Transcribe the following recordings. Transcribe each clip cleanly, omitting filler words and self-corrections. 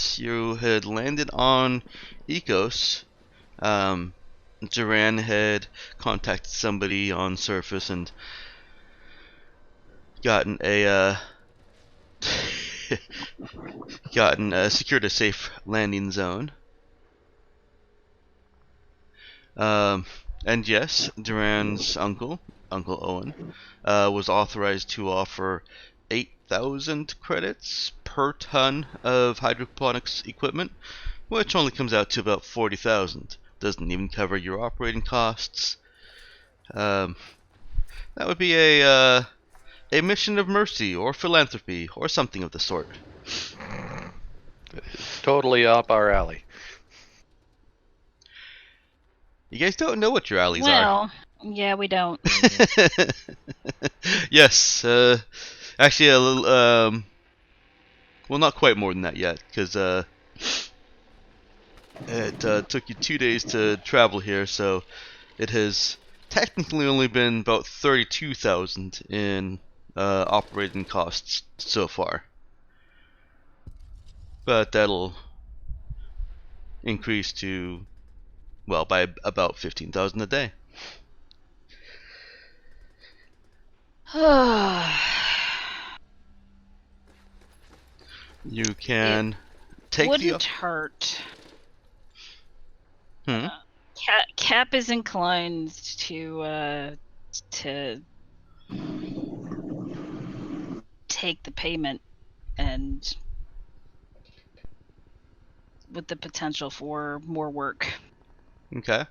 yes, you had landed on Ecos. Duran had contacted somebody on surface and gotten a secured a safe landing zone. And yes, Duran's uncle, Uncle Owen, was authorized to offer 8,000 credits per ton of hydroponics equipment, which only comes out to about 40,000. Doesn't even cover your operating costs. Um, that would be a mission of mercy or philanthropy or something of the sort. Totally up our alley. You guys don't know what your alleys are. Well, yeah, we don't. Yes, actually a little, well, not quite more than that yet, because it took you 2 days to travel here, so it has technically only been about 32,000 in operating costs so far. But that'll increase to, well, by about 15,000 a day. You can take Wouldn't hurt. Hmm? Cap is inclined to take the payment, and with the potential for more work. Okay.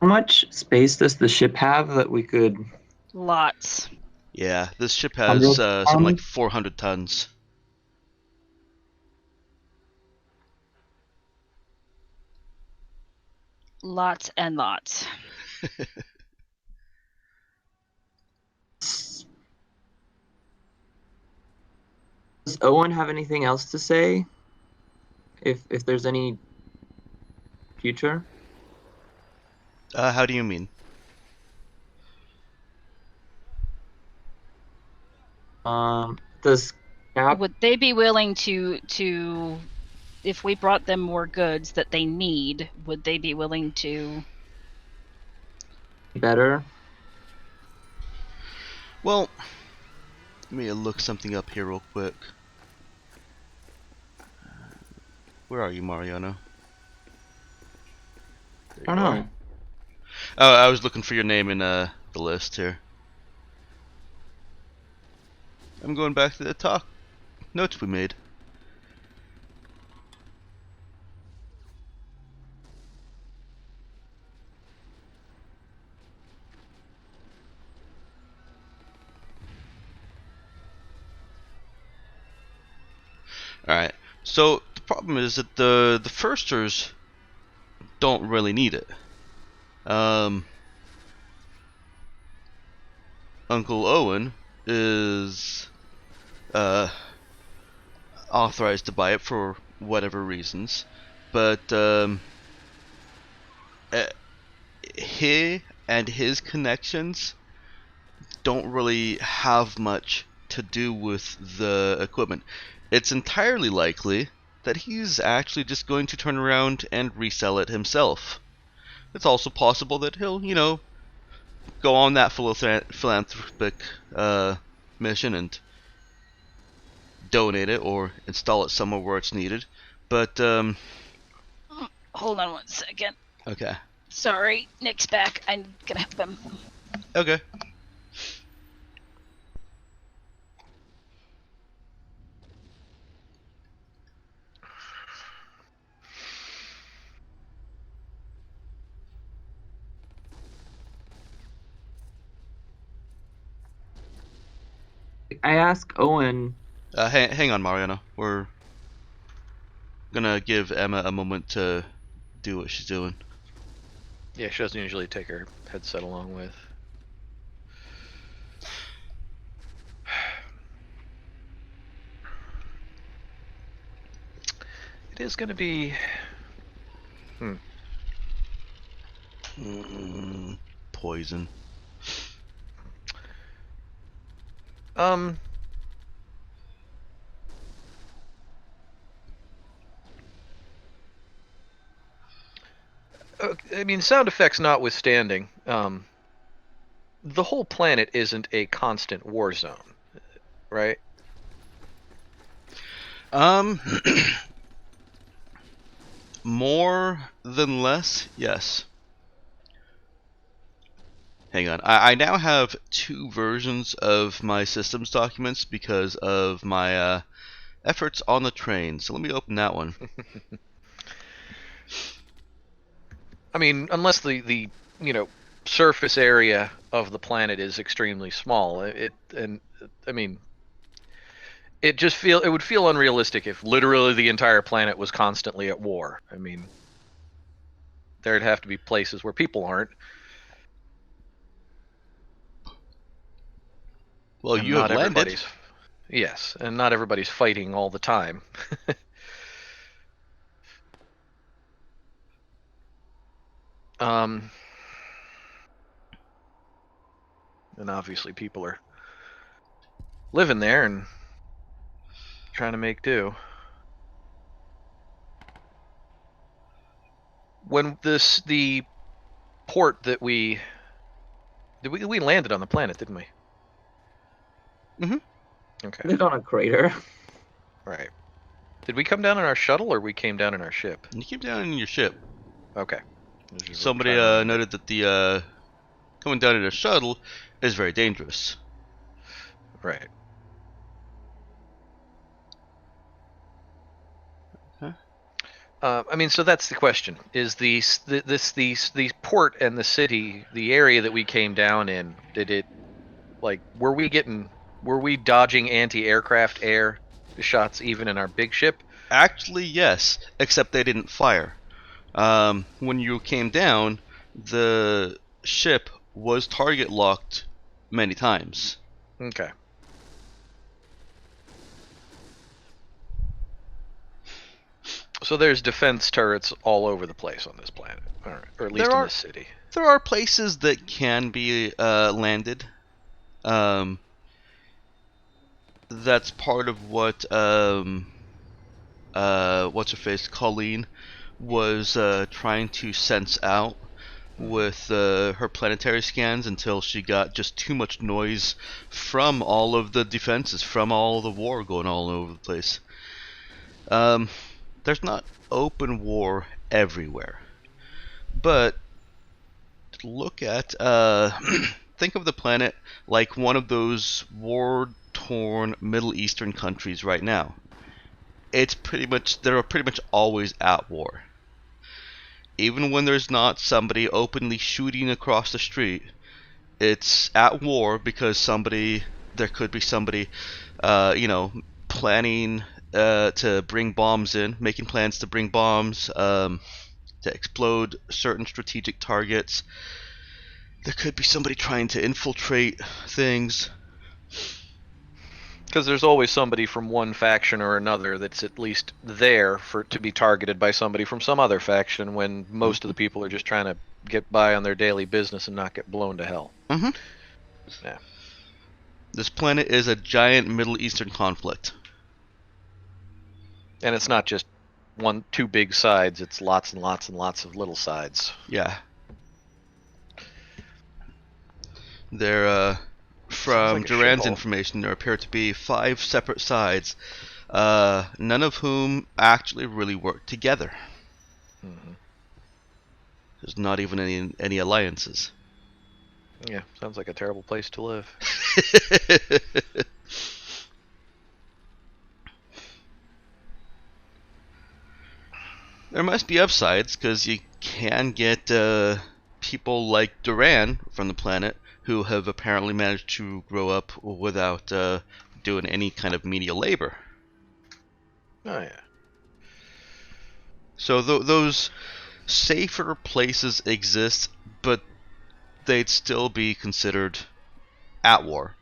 How much space does the ship have that we could? Lots. Yeah, this ship has something like 400 tons. Lots and lots. Does Owen have anything else to say? If there's any future? How do you mean? Does Cap? Would they be willing to if we brought them more goods that they need, would they be willing to? Better? Well, let me look something up here real quick. Where are you, Mariano? I don't know. Oh, I was looking for your name in the list here. I'm going back to the talk notes we made. Alright, so the problem is that the firsters don't really need it. Uncle Owen is authorized to buy it for whatever reasons, but he and his connections don't really have much to do with the equipment. It's entirely likely that he's actually just going to turn around and resell it himself. It's also possible that he'll, go on that philanthropic mission and donate it or install it somewhere where it's needed. But, Hold on 1 second. okay. Sorry, Nick's back. I'm gonna help him. Okay. I ask Owen. Hang on, Mariano. We're gonna give Emma a moment to do what she's doing. Yeah, she doesn't usually take her headset along with. It is going to be... Poison. I mean, sound effects notwithstanding, the whole planet isn't a constant war zone, right? Um, more than less, yes. Hang on. I now have two versions of my systems documents because of my efforts on the train. So let me open that one. I mean, unless the surface area of the planet is extremely small, I mean, it would feel unrealistic if literally the entire planet was constantly at war. I mean, there'd have to be places where people aren't. Well, And you have not landed. everybody's Yes, and not everybody's fighting all the time. um and obviously people are living there and trying to make do. When the port that we landed on the planet, didn't we? Mm-hmm. Okay. Live on a crater. Right. Did we come down in our shuttle or we came down in our ship? You keep down in your ship. Okay. This is Somebody trying to remember. noted that the coming down in a shuttle is very dangerous. Right. Huh? I mean, so that's the question: is the port and the city, the area that we came down in, did it like were we dodging anti-aircraft air shots even in our big ship? Actually, yes, except they didn't fire. When you came down, the ship was target locked many times. Okay. So there's defense turrets all over the place on this planet, or at least There in are this city. there are places that can be landed. Um, that's part of what what's her face, Colleen, was trying to sense out with her planetary scans until she got just too much noise from all of the defenses, from all the war going all over the place. Um, there's not open war everywhere, but look at think of the planet like one of those war-torn Middle Eastern countries right now. They're pretty much always at war. Even when there's not somebody openly shooting across the street, it's at war because there could be somebody, planning to bring bombs in, making plans to bring bombs, to explode certain strategic targets. There could be somebody trying to infiltrate things. Because there's always somebody from one faction or another that's at least there to be targeted by somebody from some other faction when most of the people are just trying to get by on their daily business and not get blown to hell. Mm-hmm. Yeah. This planet is a giant Middle Eastern conflict. And it's not just two big sides, it's lots and lots and lots of little sides. Yeah. From like a Duran's shithole. information, there appear to be 5 separate sides, none of whom actually really work together. Mm-hmm. There's not even any alliances. Yeah, sounds like a terrible place to live. There must be upsides, because you can get people like Duran from the planet who have apparently managed to grow up without doing any kind of menial labor. Oh, yeah. So those safer places exist, but they'd still be considered at war.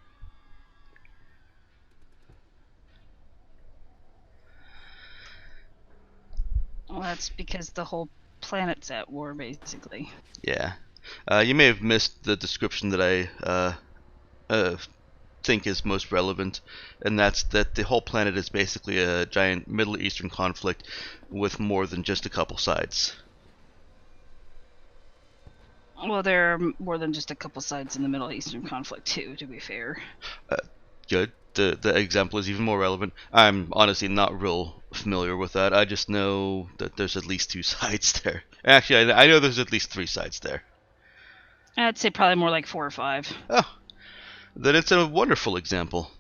Well, that's because the whole planet's at war, basically. Yeah. You may have missed the description that I think is most relevant, and that's that the whole planet is basically a giant Middle Eastern conflict with more than just a couple sides. Well, there are more than just a couple sides in the Middle Eastern conflict, too, to be fair. Good. The example is even more relevant. I'm honestly not real familiar with that. I just know that there's at least 2 sides there. Actually, I know there's at least 3 sides there. I'd say probably more like 4 or 5. Oh, then it's a wonderful example.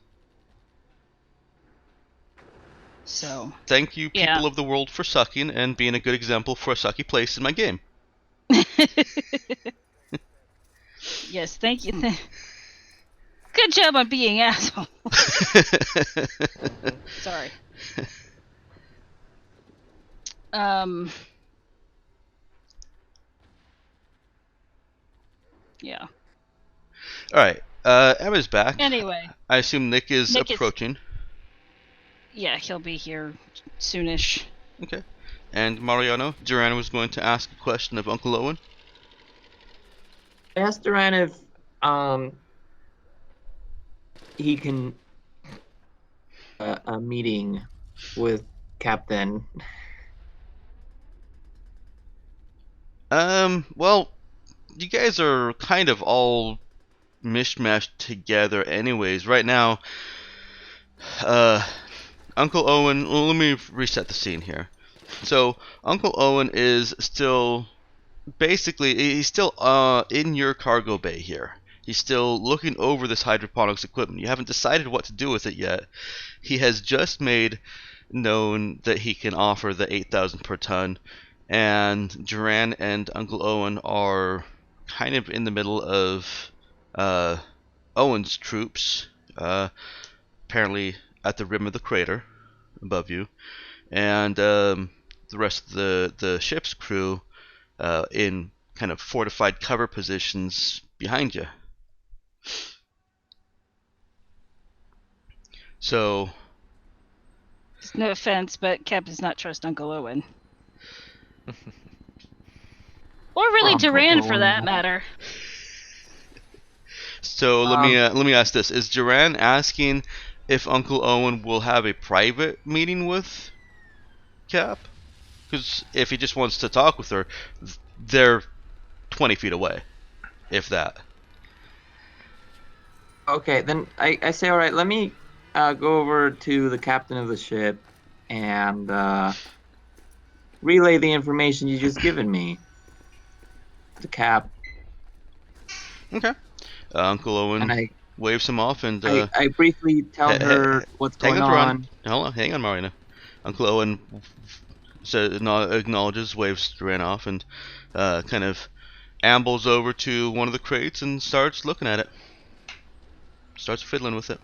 So, Thank you, yeah. people of the world, for sucking and being a good example for a sucky place in my game. Yes, thank you. Good job on being asshole. Sorry. Yeah. Alright, Emma's back. Anyway. I assume Nick is approaching. Yeah, he'll be here soonish. Okay. And Mariano, Duran was going to ask a question of Uncle Owen. I asked Duran if he can a meeting with Captain. Well, you guys are kind of all mishmashed together anyways. Right now, Uncle Owen, let me reset the scene here. So, Uncle Owen is still, basically, he's still in your cargo bay here. He's still looking over this hydroponics equipment. You haven't decided what to do with it yet. He has just made known that he can offer the 8,000 per ton, and Duran and Uncle Owen are kind of in the middle of Owen's troops, apparently at the rim of the crater above you, and the rest of the ship's crew in kind of fortified cover positions behind you. So, No offense, but Cap does not trust Uncle Owen. Or really Uncle Duran, for Owen. that matter. So let me ask this: is Duran asking if Uncle Owen will have a private meeting with Cap? Because if he just wants to talk with her, they're 20 feet away, if that. Okay, then I say, all right, let me go over to the captain of the ship and relay the information you just given me to Cap. Okay. Uncle Owen And waves him off and I briefly tell her what's going on. Hold on, hang on, Marina. Uncle Owen acknowledges, waves Duran off, and kind of ambles over to one of the crates and starts looking at it. Starts fiddling with it.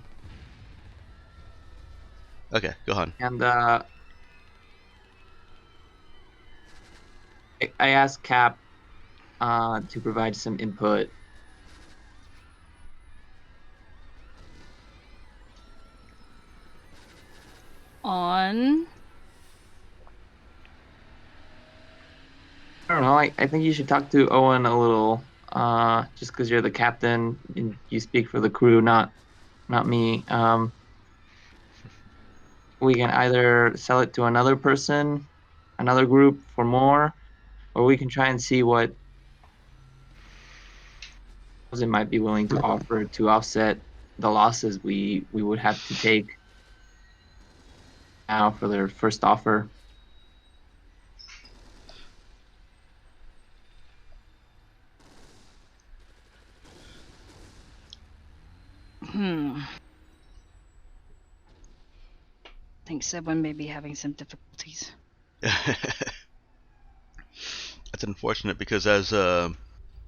Okay, go on. And I asked Cap to provide some input. On? I don't know. I think you should talk to Owen a little, just because you're the captain and you speak for the crew, not me. We can either sell it to another person, another group for more, or we can try and see what it might be willing to offer to offset the losses we would have to take now for their first offer. I think someone may be having some difficulties. That's unfortunate because, as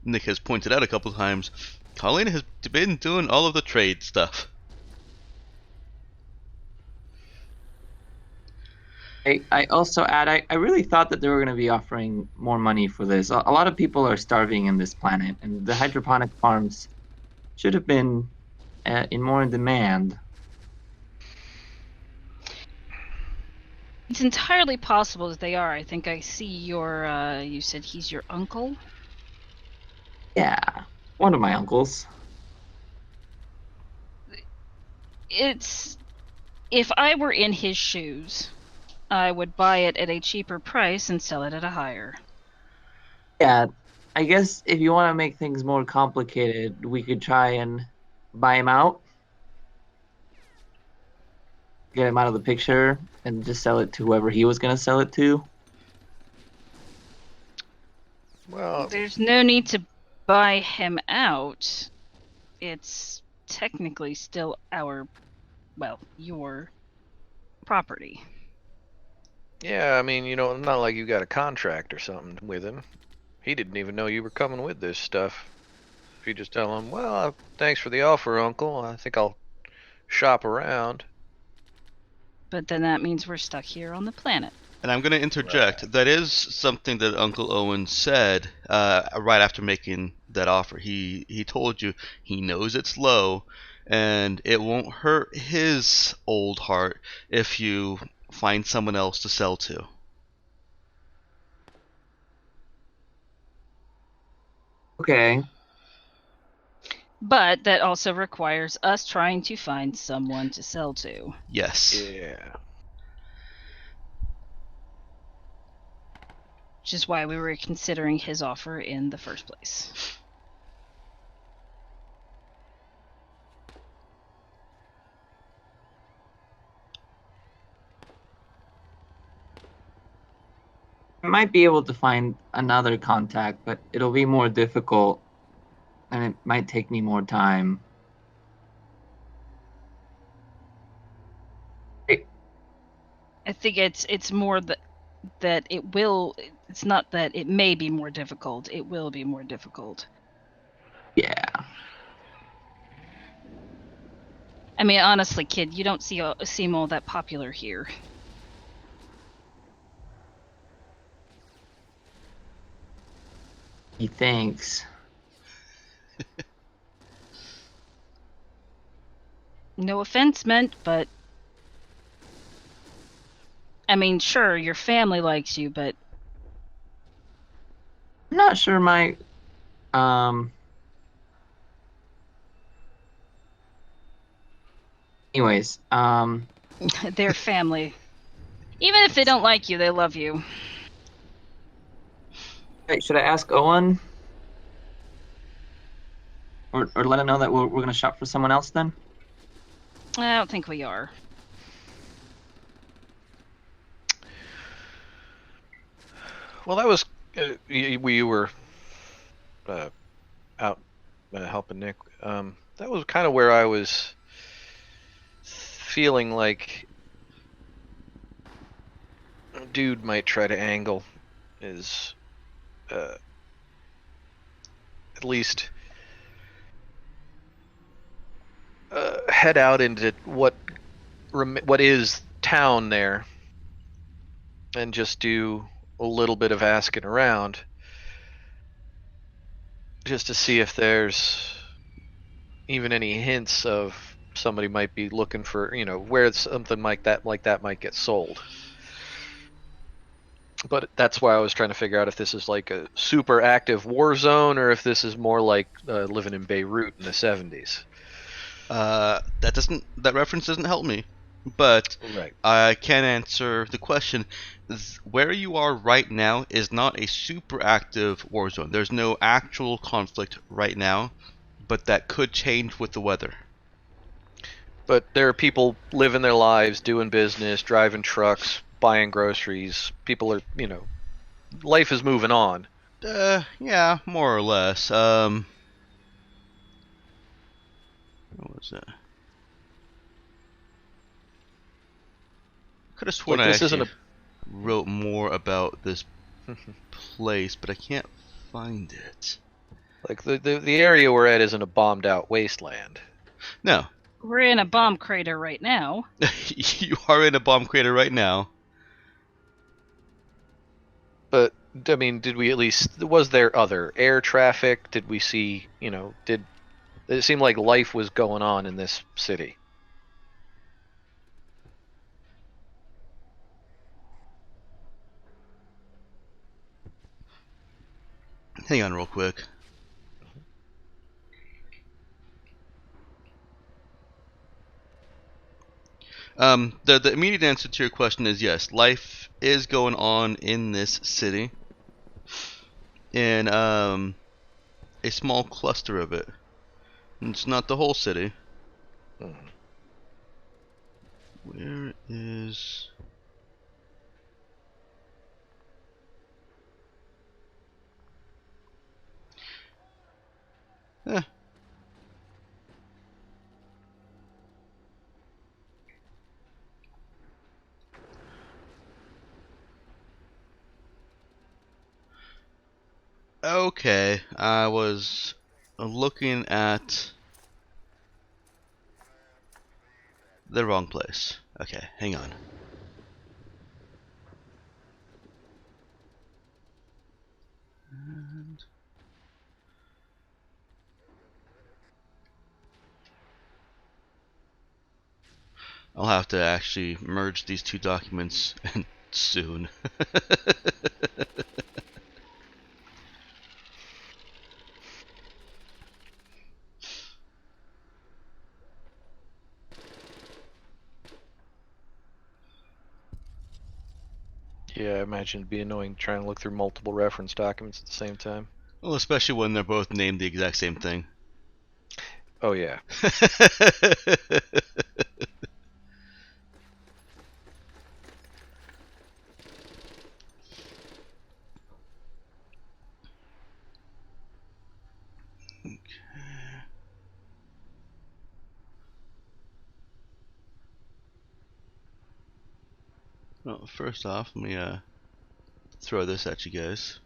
Nick has pointed out a couple times, Colleen has been doing all of the trade stuff. I also add, I really thought that they were going to be offering more money for this. A lot of people are starving in this planet, and the hydroponic farms should have been in more demand. It's entirely possible that they are. I think I see your, you said he's your uncle? Yeah, one of my uncles. If I were in his shoes, I would buy it at a cheaper price and sell it at a higher. Yeah, I guess if you want to make things more complicated, we could try and buy him out, get him out of the picture, and just sell it to whoever he was going to sell it to. Well, There's no need to buy him out. It's technically still your property. yeah, I mean, not like you got a contract or something with him. He didn't even know you were coming with this stuff. If you just tell him, well, thanks for the offer, Uncle. I think I'll shop around. But then that means we're stuck here on the planet. And I'm going to interject. That is something that Uncle Owen said right after making that offer. He told you he knows it's low, and it won't hurt his old heart if you find someone else to sell to. Okay. But that also requires us trying to find someone to sell to. Yes. Yeah. Which is why we were considering his offer in the first place. I might be able to find another contact, but it'll be more difficult, and it might take me more time. I think it's more that it will. It's not that it may be more difficult. It will be more difficult. Yeah. I mean, honestly, kid, you don't seem all that popular here. He thinks. No offense meant, but I mean, sure, your family likes you, but I'm not sure my anyways, they're family. Even if they don't like you, they love you. should I ask Owen? Or let him know that we're going to shop for someone else then? I don't think we are. Well, that was we were out helping Nick. That was kind of where I was feeling like a dude might try to angle is at least head out into what is town there and just do a little bit of asking around just to see if there's even any hints of somebody might be looking for, where something like that might get sold. But that's why I was trying to figure out if this is like a super active war zone or if this is more like living in Beirut in the 70s. That reference doesn't help me, but Right. I can answer the question. Where you are right now is not a super active war zone. There's no actual conflict right now, but that could change with the weather. But there are people living their lives, doing business, driving trucks, buying groceries. People are, life is moving on. Yeah, more or less. What was that? Could have sworn Like, I this isn't actually wrote more about this place, but I can't find it. like the area we're at isn't a bombed out wasteland. No. We're in a bomb crater right now. You are in a bomb crater right now. But I mean, did we at least was there other air traffic? Did we see, did it seem like life was going on in this city? Hang on real quick. The immediate answer to your question is yes. Life is going on in this city. in a small cluster of it. It's not the whole city. Mhm. Where is... Eh. Okay, I was looking at the wrong place. Okay, hang on. And I'll have to actually merge these two documents soon. Yeah, I imagine it'd be annoying trying to look through multiple reference documents at the same time. Well, especially when they're both named the exact same thing. Oh yeah. Well, first off, let me throw this at you guys.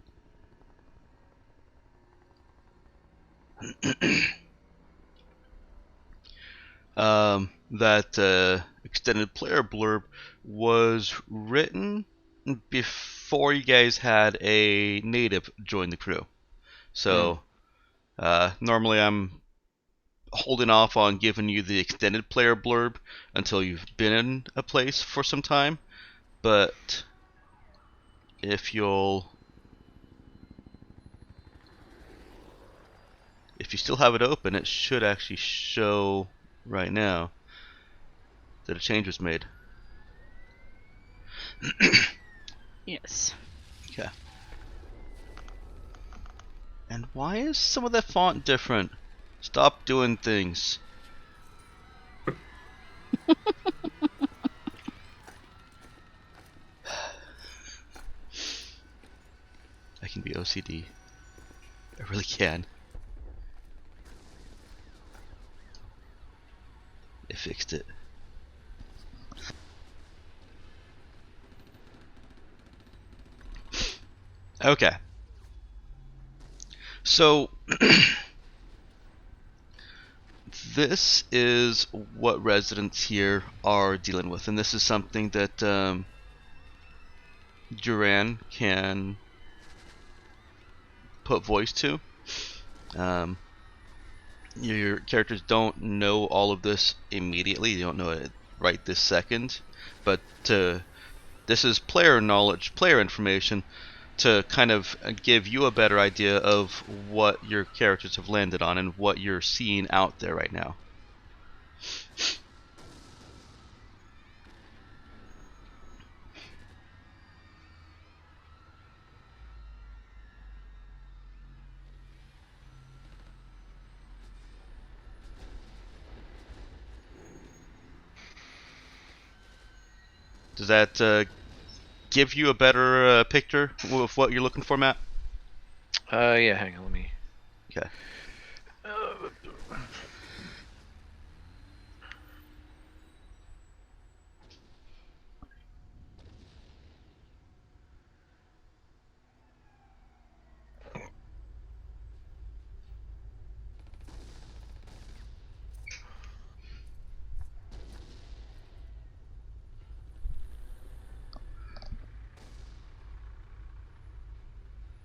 That extended player blurb was written before you guys had a native join the crew. So normally I'm holding off on giving you the extended player blurb until you've been in a place for some time. But if you still have it open, it should actually show right now that a change was made. Yes. Okay. And why is some of that font different? Stop doing things. I can be OCD. I really can. They fixed it. Okay. So this is what residents here are dealing with, and this is something that Duran can put voice to. Your characters don't know all of this immediately. They don't know it right this second, but this is player knowledge, player information to kind of give you a better idea of what your characters have landed on and what you're seeing out there right now. Does that give you a better picture of what you're looking for, Matt? Yeah, hang on, let me. Okay.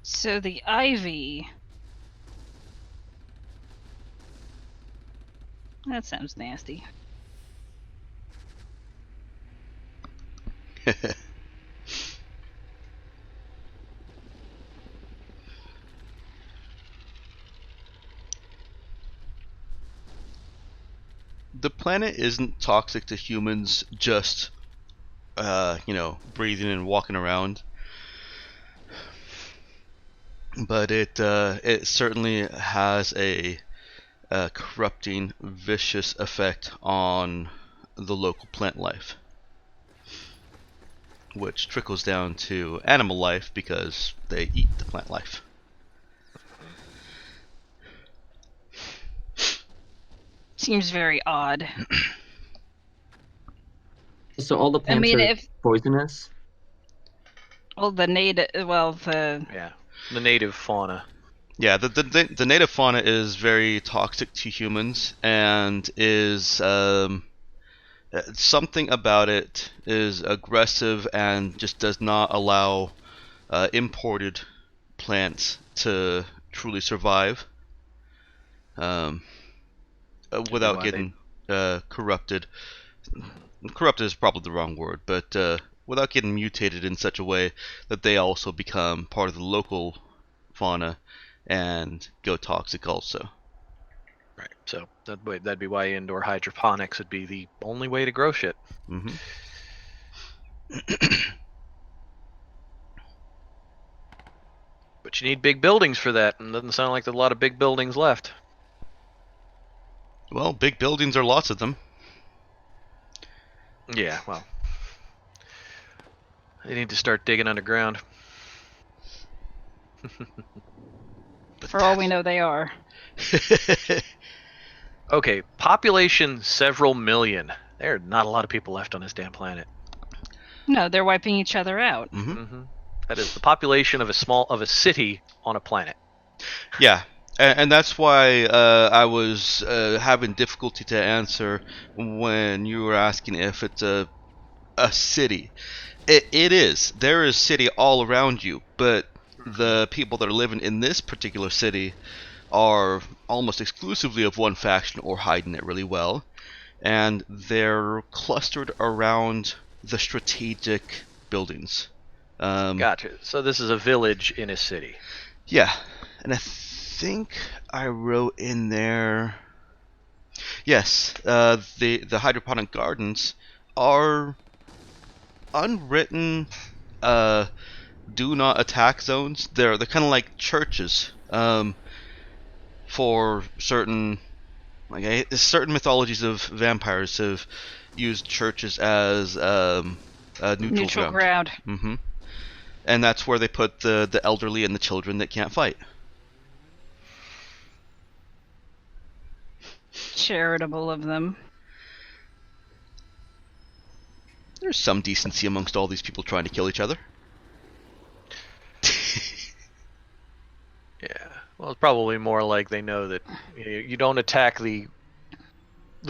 So the ivy. That sounds nasty. The planet isn't toxic to humans just, breathing and walking around. but it certainly has a corrupting, vicious effect on the local plant life, which trickles down to animal life because they eat the plant life. Seems very odd. So all the I plants mean, are if poisonous? the native fauna. Yeah, the native fauna is very toxic to humans, and is something about it is aggressive and just does not allow imported plants to truly survive without getting corrupted. Corrupted is probably the wrong word, but without getting mutated in such a way that they also become part of the local fauna and go toxic also. Right. So that'd be why indoor hydroponics would be the only way to grow shit. Mm-hmm. But you need big buildings for that, and it doesn't sound like there's a lot of big buildings left. Well, big buildings are lots of them. Yeah, well, they need to start digging underground. for all we know, they are. Okay, population several million. There are not a lot of people left on this damn planet. No, they're wiping each other out. Mm-hmm. Mm-hmm. That is the population of a city on a planet. Yeah, and that's why I was having difficulty to answer when you were asking if it's a city. It is. There is city all around you, but the people that are living in this particular city are almost exclusively of one faction or hiding it really well, and they're clustered around the strategic buildings. Gotcha. So this is a village in a city. Yeah, and I think I wrote in there. Yes, the hydroponic gardens are unwritten do not attack zones. They're kind of like churches for certain certain mythologies of vampires have used churches as a neutral ground. Mm-hmm. And that's where they put the elderly and the children that can't fight. Charitable of them. There's some decency amongst all these people trying to kill each other. Yeah. Well, it's probably more like they know that you don't attack the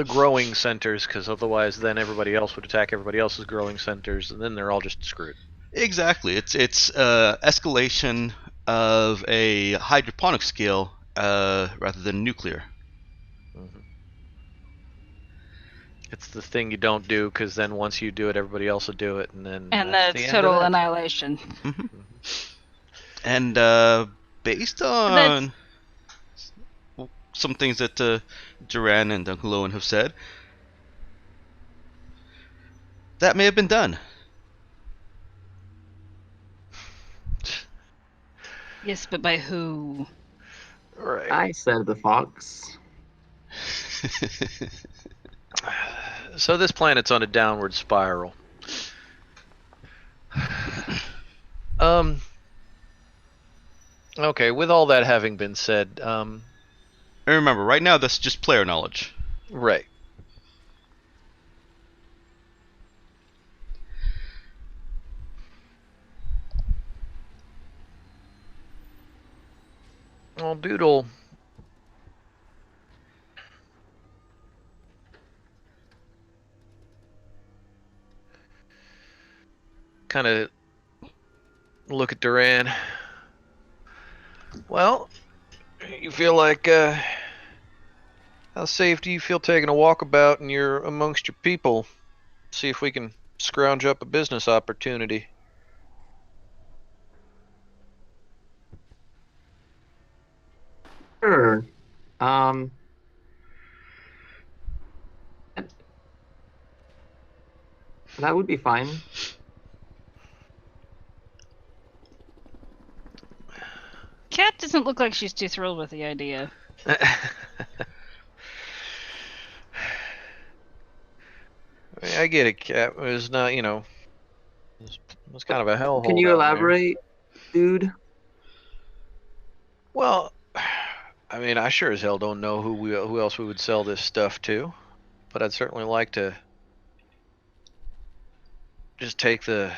growing centers, because otherwise then everybody else would attack everybody else's growing centers, and then they're all just screwed. Exactly. It's escalation of a hydroponic scale rather than nuclear. Mm-hmm. It's the thing you don't do, because then once you do it, everybody else will do it, and then that's total annihilation. Mm-hmm. And based on some things that Duran and Uncle Owen have said, that may have been done. Yes, but by who? Right. I said the fox. So this planet's on a downward spiral. Okay, with all that having been said, and remember, right now that's just player knowledge. Right. Well, Doodle kind of look at Duran. Well, you feel like, how safe do you feel taking a walkabout and you're amongst your people? See if we can scrounge up a business opportunity. Sure. That would be fine. doesn't look like she's too thrilled with the idea. I get it, Cap. It was not, it was kind of a hellhole. Can you down there. elaborate, dude? Well, I mean, I sure as hell don't know who else we would sell this stuff to, but I'd certainly like to just take the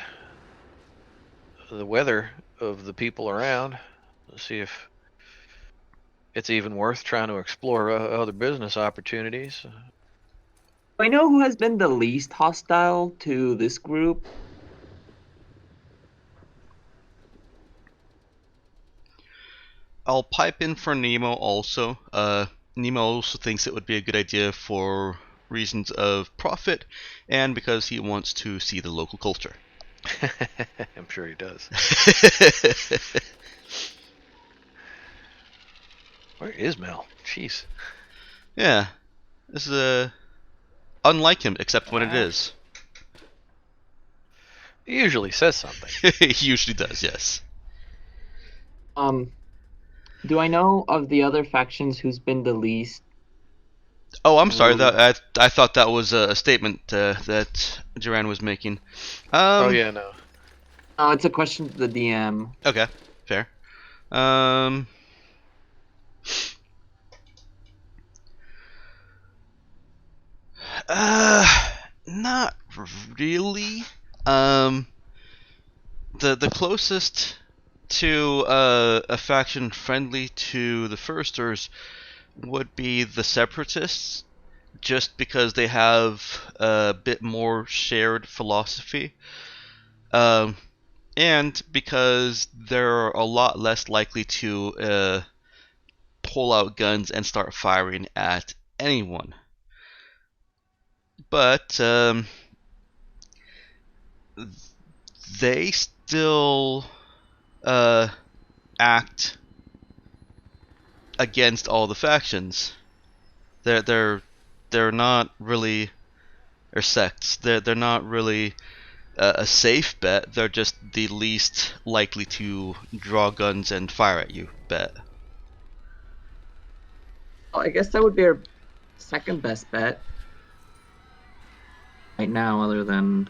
weather of the people around, see if it's even worth trying to explore other business opportunities. I know who has been the least hostile to this group. I'll pipe in for Nemo also. Nemo also thinks it would be a good idea for reasons of profit and because he wants to see the local culture. I'm sure he does. Where is Mel? Jeez. Yeah. This is unlike him, except when it is. He usually says something. He usually does, yes. Do I know of the other factions who's been the least? Oh, I'm sorry. That I thought that was a statement that Duran was making. Oh yeah, no. No, it's a question to the DM. Okay, fair. Not really. The closest to a faction friendly to the Firsters would be the Separatists, just because they have a bit more shared philosophy. And because they're a lot less likely to pull out guns and start firing at anyone. But they still act against all the factions. They're not really, or sects. They're not really a safe bet. They're just the least likely to draw guns and fire at you bet. Well, I guess that would be our second best bet right now, other than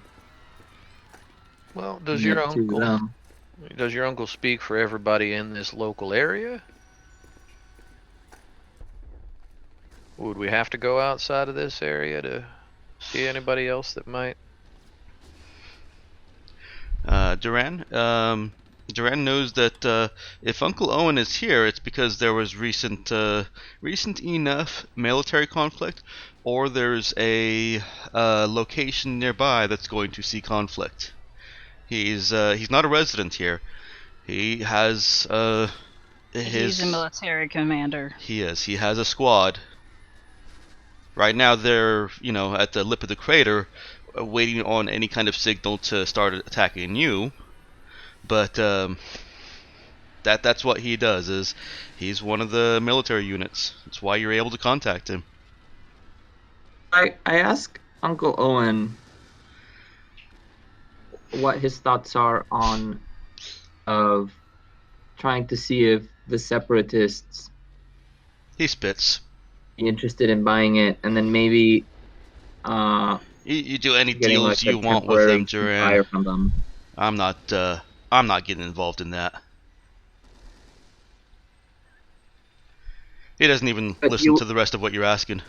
Well, does giving your it to uncle them. does your uncle speak for everybody in this local area? Would we have to go outside of this area to see anybody else that might? Duran knows that if Uncle Owen is here, it's because there was recent enough military conflict, or there's a location nearby that's going to see conflict. He's not a resident here. He has He's a military commander. He is. He has a squad. Right now they're at the lip of the crater, waiting on any kind of signal to start attacking you. But that's what he does. Is he's one of the military units. That's why you're able to contact him. I asked Uncle Owen what his thoughts are on of trying to see if the separatists He spits. be interested in buying it, and then maybe You do any getting deals like a you want with temporary them, Duran. buyer from them. I'm not getting involved in that. He doesn't even listen to the rest of what you're asking.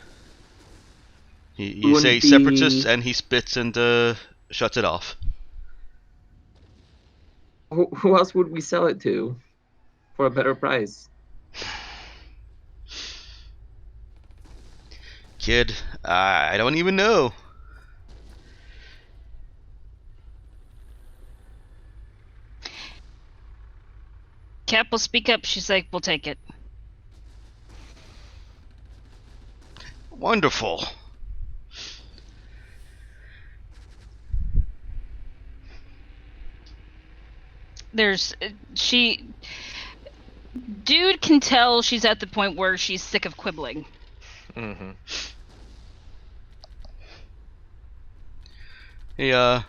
You say separatists, and he spits and shuts it off. Who else would we sell it to for a better price? Kid, I don't even know. Cap will speak up. She's like, we'll take it. Wonderful. Dude can tell she's at the point where she's sick of quibbling. Mm-hmm. He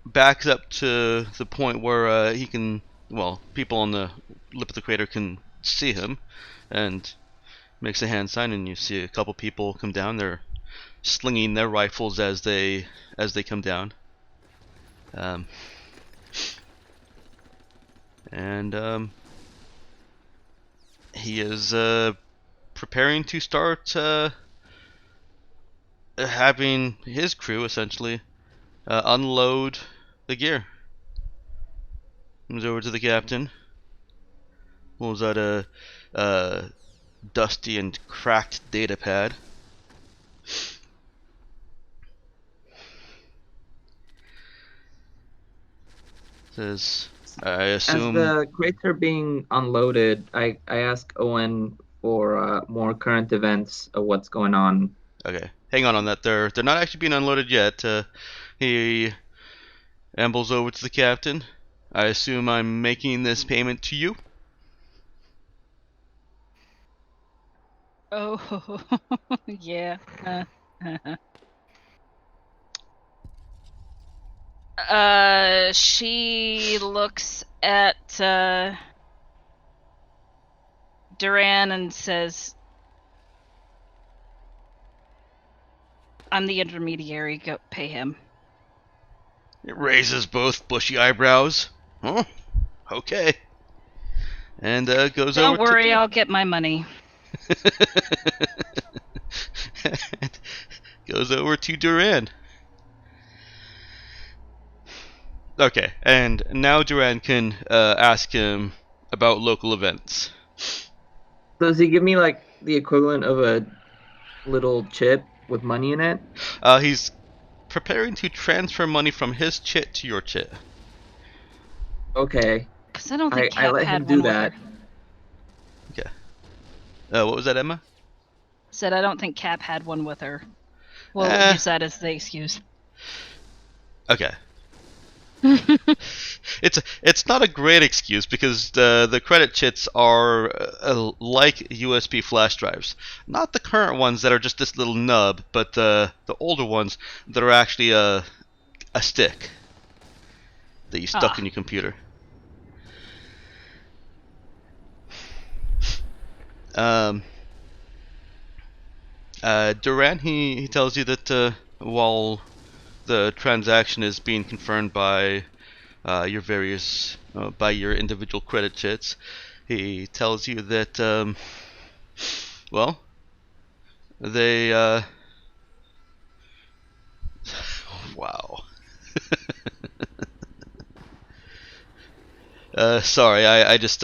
backs up to the point where he can. Well, people on the lip of the crater can see him, and makes a hand sign, and you see a couple people come down. They're slinging their rifles as they come down. He is preparing to start having his crew essentially unload the gear. Comes over to the captain, pulls out a dusty and cracked data pad. Says, I assume. As the crates are being unloaded, I ask Owen for more current events of what's going on. Okay, hang on that. They're not actually being unloaded yet. He ambles over to the captain. I assume I'm making this payment to you. Oh, yeah. She looks at Duran and says, "I'm the intermediary. Go pay him." It raises both bushy eyebrows. Huh? Okay. And goes over. Don't worry, I'll get my money. Goes over to Duran. Okay, and now Duran can ask him about local events. Does he give me like the equivalent of a little chip with money in it? He's preparing to transfer money from his chit to your chit. Okay. Because I don't think I Cap let had him do one with that. her. Okay. What was that, Emma? Said I don't think Cap had one with her. Well, use that as the excuse. Okay. It's not a great excuse because the credit chits are like USB flash drives, not the current ones that are just this little nub, but the older ones that are actually a stick that you stuck in your computer. Duran he tells you that while the transaction is being confirmed by your various by your individual credit chits, he tells you that well, they wow. Sorry, I just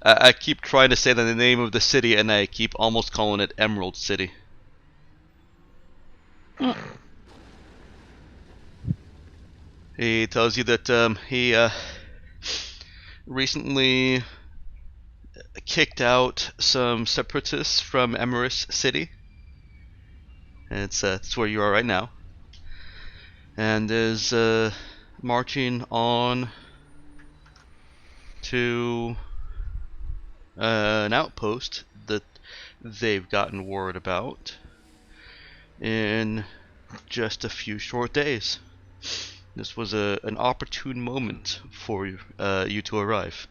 I keep trying to say the name of the city and I keep almost calling it Emerald City. He tells you that he recently kicked out some separatists from Emerus City. And it's where you are right now. And is marching on to an outpost that they've gotten word about in just a few short days. This was an opportune moment for you to arrive.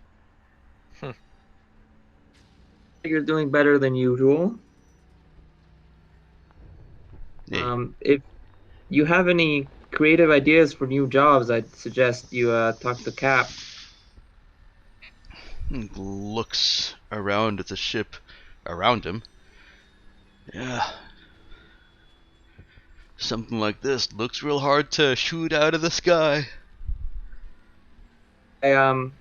You're doing better than usual. Yeah. If you have any creative ideas for new jobs, I'd suggest you talk to Cap. Looks around at the ship around him. Yeah. Something like this looks real hard to shoot out of the sky. Is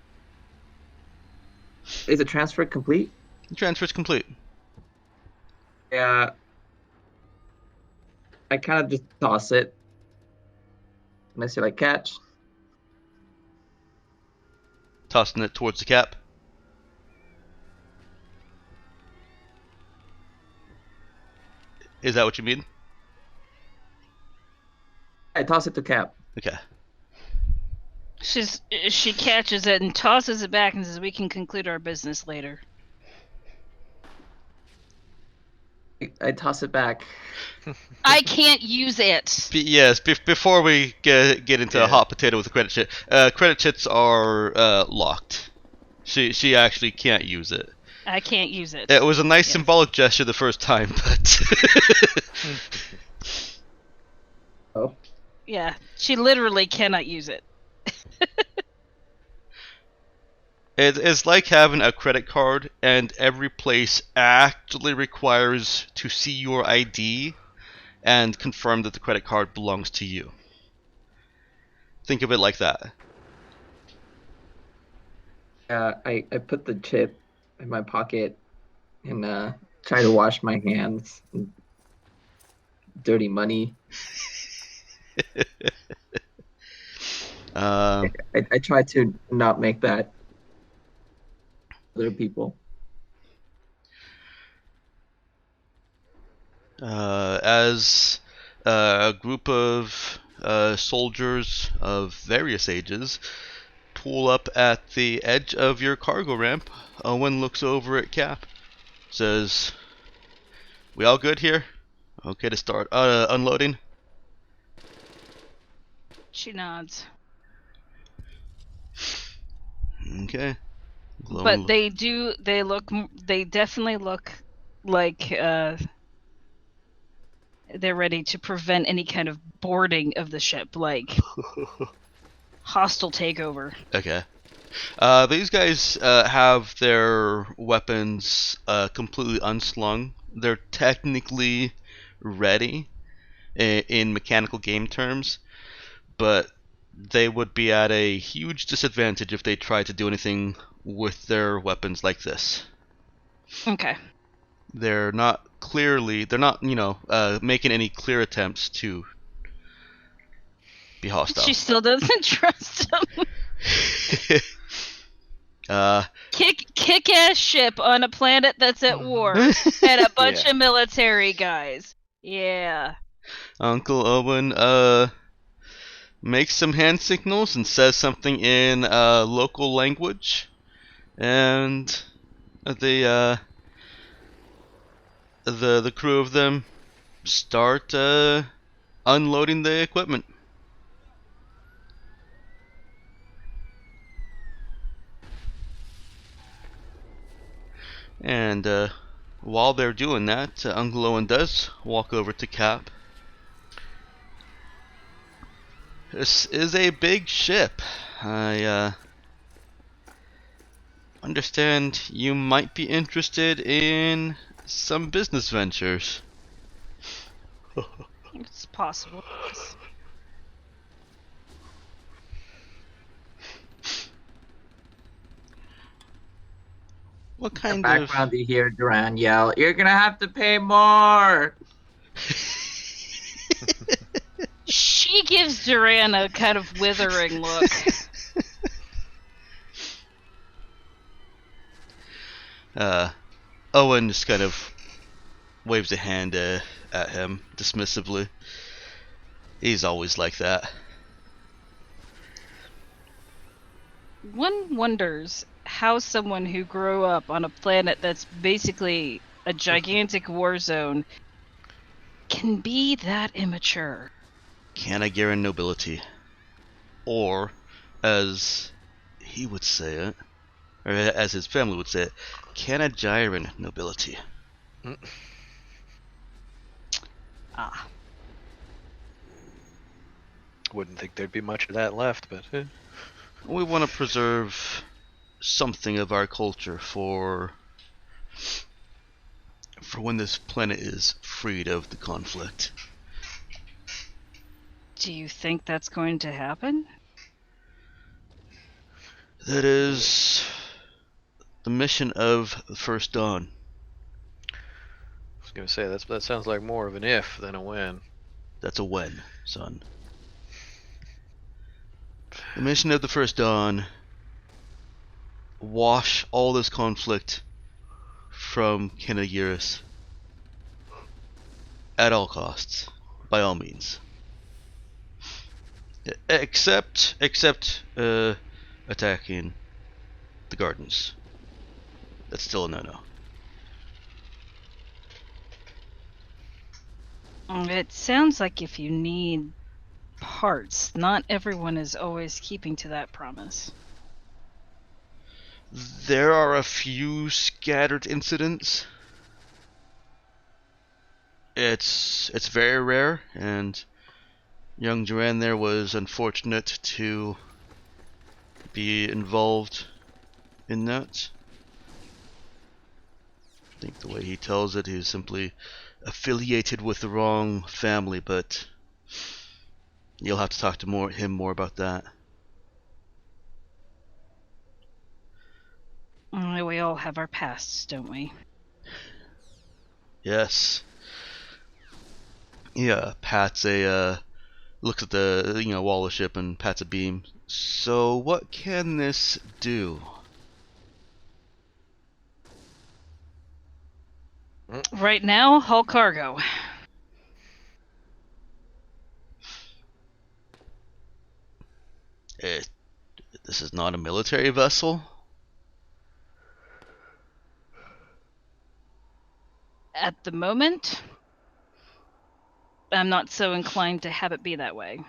the transfer complete? The transfer's complete. Yeah. I kind of just toss it. And I say, like, catch. Tossing it towards the cap. Is that what you mean? I toss it to Cap. Okay. She catches it and tosses it back and says, "We can conclude our business later." I toss it back. I can't use it. Yes, before we get into a hot potato with the credit chit, credit chits are locked. She actually can't use it. I can't use it. It was a nice Yes. symbolic gesture the first time, but Oh, Yeah, she literally cannot use it. it's like having a credit card and every place actually requires to see your ID and confirm that the credit card belongs to you. Think of it like that. yeah. I put the chip in my pocket and try to wash my hands. Dirty money. Um, I try to not make that other people. as a group of soldiers of various ages pull up at the edge of your cargo ramp, Owen looks over at Cap, says, "We all good here? Okay to start unloading?" She nods. Okay. But they definitely look like they're ready to prevent any kind of boarding of the ship, like hostile takeover. Okay. These guys have their weapons completely unslung. They're technically ready in mechanical game terms, but they would be at a huge disadvantage if they tried to do anything with their weapons like this. Okay. They're not, making any clear attempts to be hostile. She still doesn't trust him. Kick-ass ship on a planet that's at war and a bunch of military guys. Yeah. Uncle Owen makes some hand signals and says something in local language, and the crew of them start unloading the equipment. And while they're doing that, Uncle Owen does walk over to Cap. This is a big ship. I understand you might be interested in some business ventures. It's possible. What In the kind background, you hear Duran yell, "You're gonna have to pay more!" She gives Duran a kind of withering look. Owen just kind of waves a hand at him dismissively. He's always like that. One wonders how someone who grew up on a planet that's basically a gigantic war zone can be that immature. Can I guarantee nobility? Or, as he would say it, or as his family would say it, can I gyrant nobility? Ah. Wouldn't think there'd be much of that left, but We want to preserve something of our culture for when this planet is freed of the conflict. Do you think that's going to happen? That is the mission of the First Dawn. I was gonna say that sounds like more of an if than a when. That's a when, son. The mission of the First Dawn: wash all this conflict from Kanagiris at all costs, by all means. Except attacking the gardens. That's still a no-no. It sounds like if you need parts, not everyone is always keeping to that promise. There are a few scattered incidents. It's very rare, and young Duran there was unfortunate to be involved in that. I think the way he tells it, he's simply affiliated with the wrong family, but you'll have to talk to him more about that. We all have our pasts, don't we? Yes. Yeah, pats a looks at the wall of ship and pats a beam. So what can this do? Right now, hull cargo. This is not a military vessel? At the moment, I'm not so inclined to have it be that way.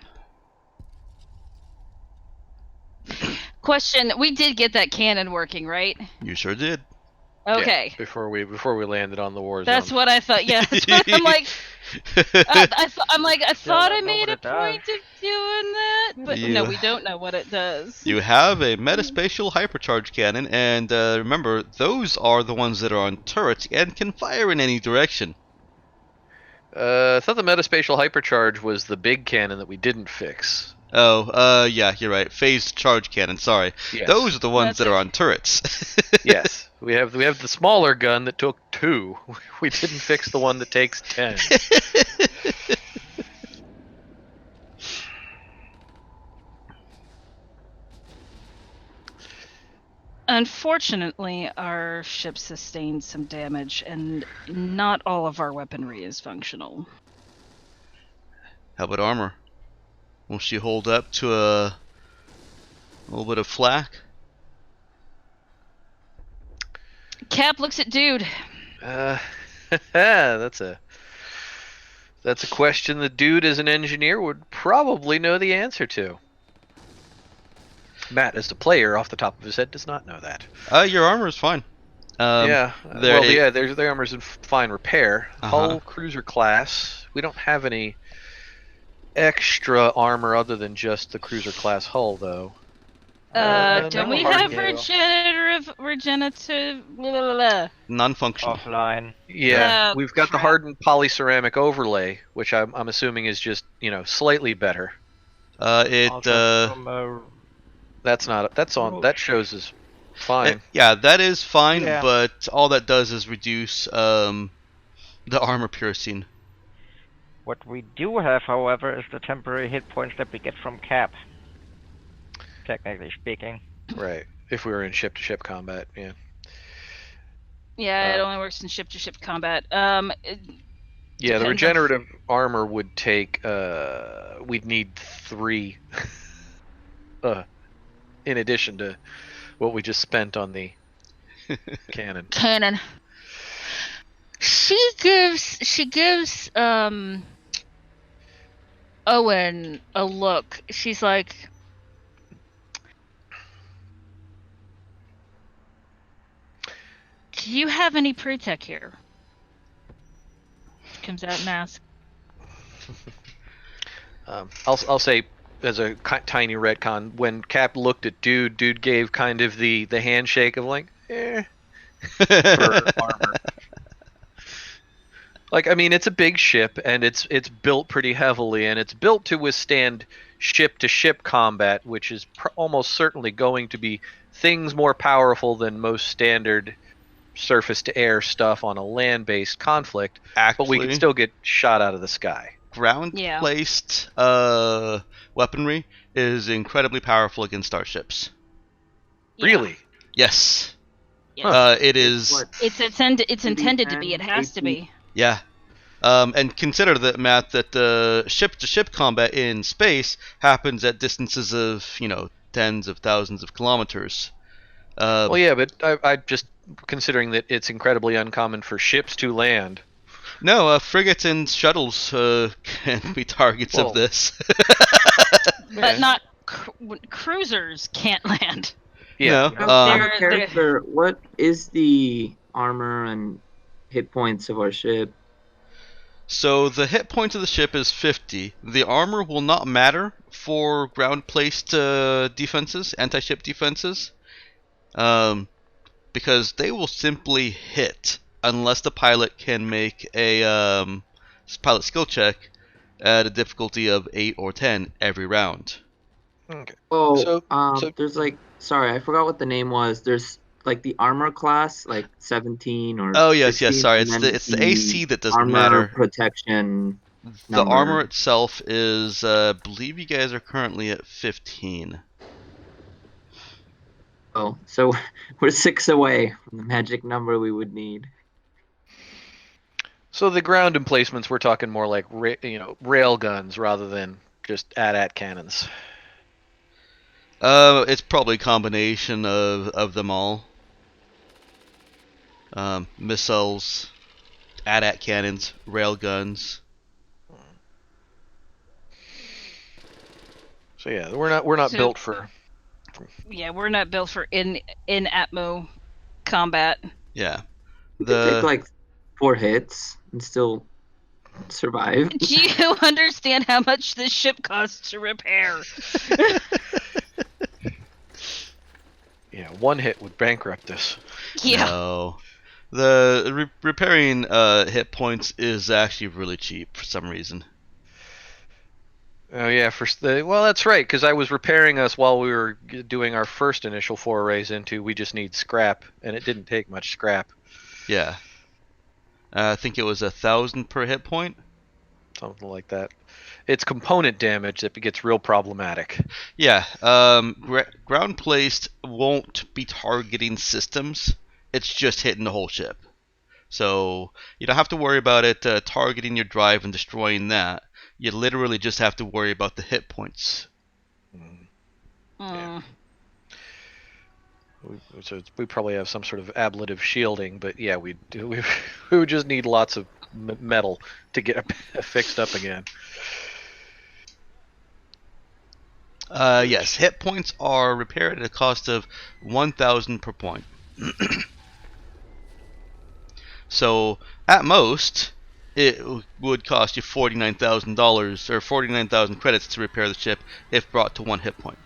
Question, we did get that cannon working, right? You sure did. Okay. Yeah, before we landed on the war zone. That's what I thought. Yeah, that's what I'm like. I thought I don't know made what a it does. point of doing that, but no, we don't know what it does. You have a metaspatial hypercharge cannon, and remember, those are the ones that are on turrets and can fire in any direction. I thought the metaspatial hypercharge was the big cannon that we didn't fix. Oh, yeah, you're right. Phased charge cannon. Sorry, Yes. those are the ones That's that are okay. on turrets. Yes, we have the smaller gun that took 2. We didn't fix the one that takes 10. Unfortunately, our ship sustained some damage, and not all of our weaponry is functional. How about armor? Will she hold up to a little bit of flak? Cap looks at dude. That's a question the dude as an engineer would probably know the answer to. Matt, as the player, off the top of his head, does not know that. Your armor is fine. Yeah, there's the armor's in fine repair. Uh-huh. Hull cruiser class. We don't have any extra armor other than just the cruiser class hull, though. Don't no we hard have deal. regenerative? Blah, blah, blah. Non-functional. Offline. Yeah, we've got the crap. hardened polyceramic overlay, which I'm assuming is just slightly better. That shows as fine. Yeah, that is fine, Yeah. but all that does is reduce the armor piercing. What we do have, however, is the temporary hit points that we get from Cap. Technically speaking. Right. If we were in ship-to-ship combat, yeah. Yeah, it only works in ship-to-ship combat. Yeah, the Depends on- regenerative armor would take. We'd need 3. In addition to what we just spent on the cannon. Cannon. She gives Owen a look. She's like, do you have any pre-tech here? Comes out and asks. I'll say as a tiny retcon, when Cap looked at Dude gave kind of the handshake of like, for armor. Like, I mean, it's a big ship, and it's built pretty heavily, and it's built to withstand ship-to-ship combat, which is almost certainly going to be things more powerful than most standard surface-to-air stuff on a land-based conflict. Actually, But we can still get shot out of the sky. Ground-placed weaponry is incredibly powerful against starships. Yeah. Really? Yes. Yeah. It is. It's intended to be. It has to be. Yeah. And consider that, Matt, that ship-to-ship combat in space happens at distances of, tens of thousands of kilometers. Well, yeah, but I just considering that it's incredibly uncommon for ships to land. No, frigates and shuttles can be targets Well, of this. But not cruisers can't land. Yeah. No, On They're- a character, what is the armor and hit points of our ship? So the hit point of the ship is 50. The armor will not matter for ground-placed defenses, anti-ship defenses, because they will simply hit unless the pilot can make a pilot skill check at a difficulty of 8 or 10 every round. Okay. Oh, So there's like, sorry, I forgot what the name was. There's like the armor class, like 17 or Oh yes, 16, sorry. and then It's the AC that doesn't armor matter. protection The armor number. itself is, I believe you guys are currently at 15. Oh, so we're 6 away from the magic number we would need. So the ground emplacements, we're talking more like rail guns rather than just AT-AT cannons. It's probably a combination of them all. Missiles, AT-AT cannons, rail guns. So yeah, we're not So- built for. Yeah, we're not built for in atmo combat. Yeah. We could take like 4 hits and still survive. Do you understand how much this ship costs to repair? Yeah, one hit would bankrupt this. Yeah. No. The repairing hit points is actually really cheap for some reason. Oh yeah, well that's right, because I was repairing us while we were doing our first initial forays into we just need scrap, and it didn't take much scrap. Yeah. I think it was 1,000 per hit point. Something like that. It's component damage that gets real problematic. Yeah. Ground placed won't be targeting systems. It's just hitting the whole ship. So you don't have to worry about it targeting your drive and destroying that. You literally just have to worry about the hit points. Yeah. We probably have some sort of ablative shielding, but yeah, we do. We would just need lots of metal to get it fixed up again. Yes, hit points are repaired at a cost of 1,000 per point. So at most, it would cost you $49,000 or 49,000 credits to repair the ship if brought to 1 hit point.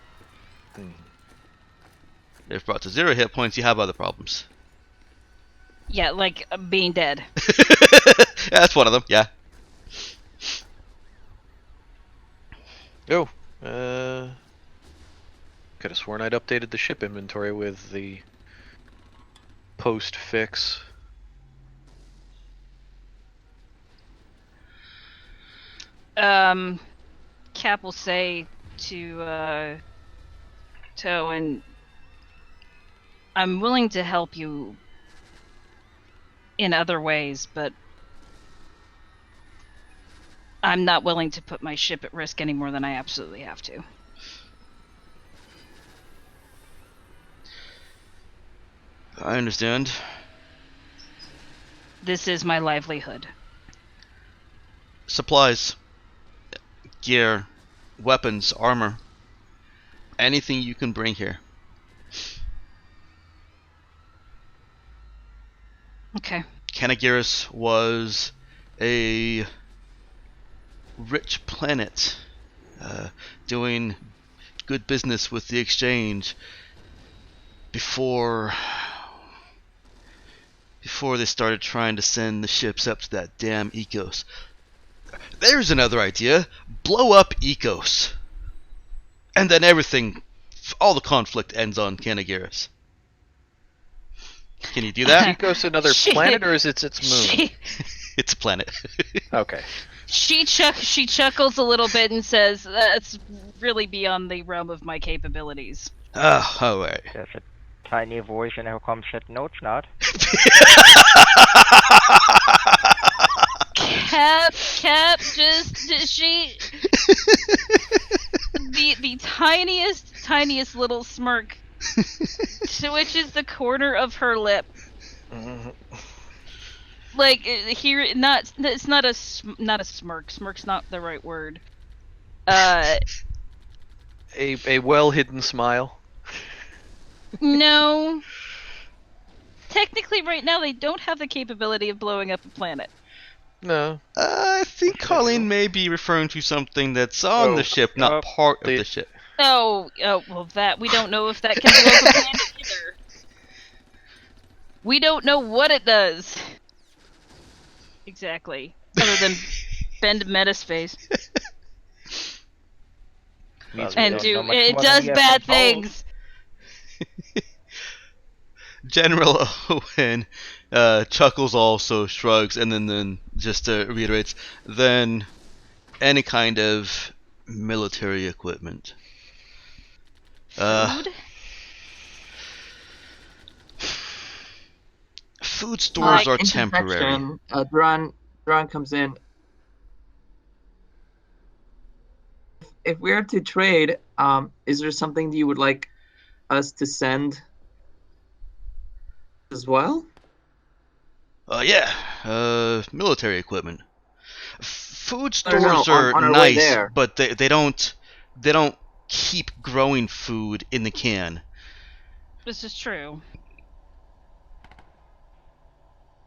If brought to 0 hit points, you have other problems. Yeah, like being dead. That's one of them. Yeah. Oh, could have sworn I'd updated the ship inventory with the post fix. Cap will say to Toe, and I'm willing to help you in other ways, but I'm not willing to put my ship at risk any more than I absolutely have to. I understand. This is my livelihood. Supplies, gear, weapons, armor. Anything you can bring here. Okay. Canagiris was a rich planet, doing good business with the exchange before they started trying to send the ships up to that damn Ecos. There's another idea. Blow up Ecos. And then everything, all the conflict ends on Canagiris. Can you do that? Ecos another planet, or is it its moon? It's a planet. Okay. She chuckles a little bit and says, "That's really beyond the realm of my capabilities." Oh, alright. There's a tiny voice in her com said, no, it's not. Cap, just she, the tiniest little smirk switches the corner of her lip. Like here, it's not a smirk. Smirk's not the right word. A well hidden smile. No. Technically, right now, they don't have the capability of blowing up a planet. No. I think Actually, I do. Colleen may be referring to something that's on the Oh, ship, not part of the- the ship. Oh, well, that we don't know if that can blow up a planet either. We don't know what it does. Exactly. Other than bend metaspace. Well, Means we we And don't know do much it more than does we have bad been told. things. General Owen chuckles, also shrugs, and then just reiterates, then any kind of military equipment. Food? Food stores are temporary. Intersection. Duran comes in. If we are to trade, is there something you would like us to send as well? Yeah, military equipment. Food No, stores are on our way nice, there. but they don't keep growing food in the can. This is true.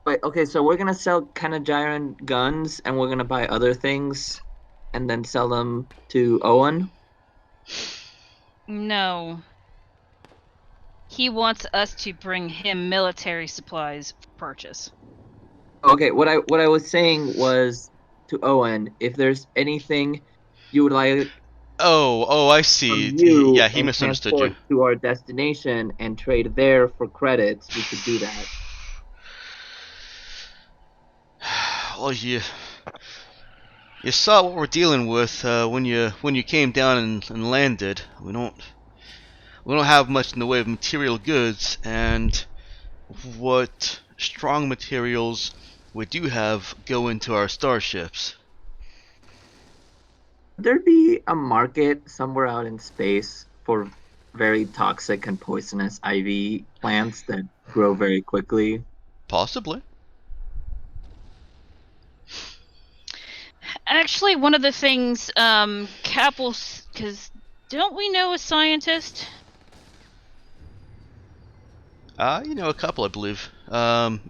Wait, okay, so we're gonna sell kind of giant guns, and we're gonna buy other things, and then sell them to Owen. No. He wants us to bring him military supplies for purchase. Okay, what I was saying was to Owen, if there's anything you would like Oh, I see. from you Yeah, he and misunderstood you. transport to our destination and trade there for credits, we could do that. Well, you saw what we're dealing with when you came down and landed. We don't have much in the way of material goods, and what strong materials we do have go into our starships. Would there be a market somewhere out in space for very toxic and poisonous IV plants that grow very quickly? Possibly. Actually, one of the things, Cap will, because don't we know a scientist? A couple, I believe.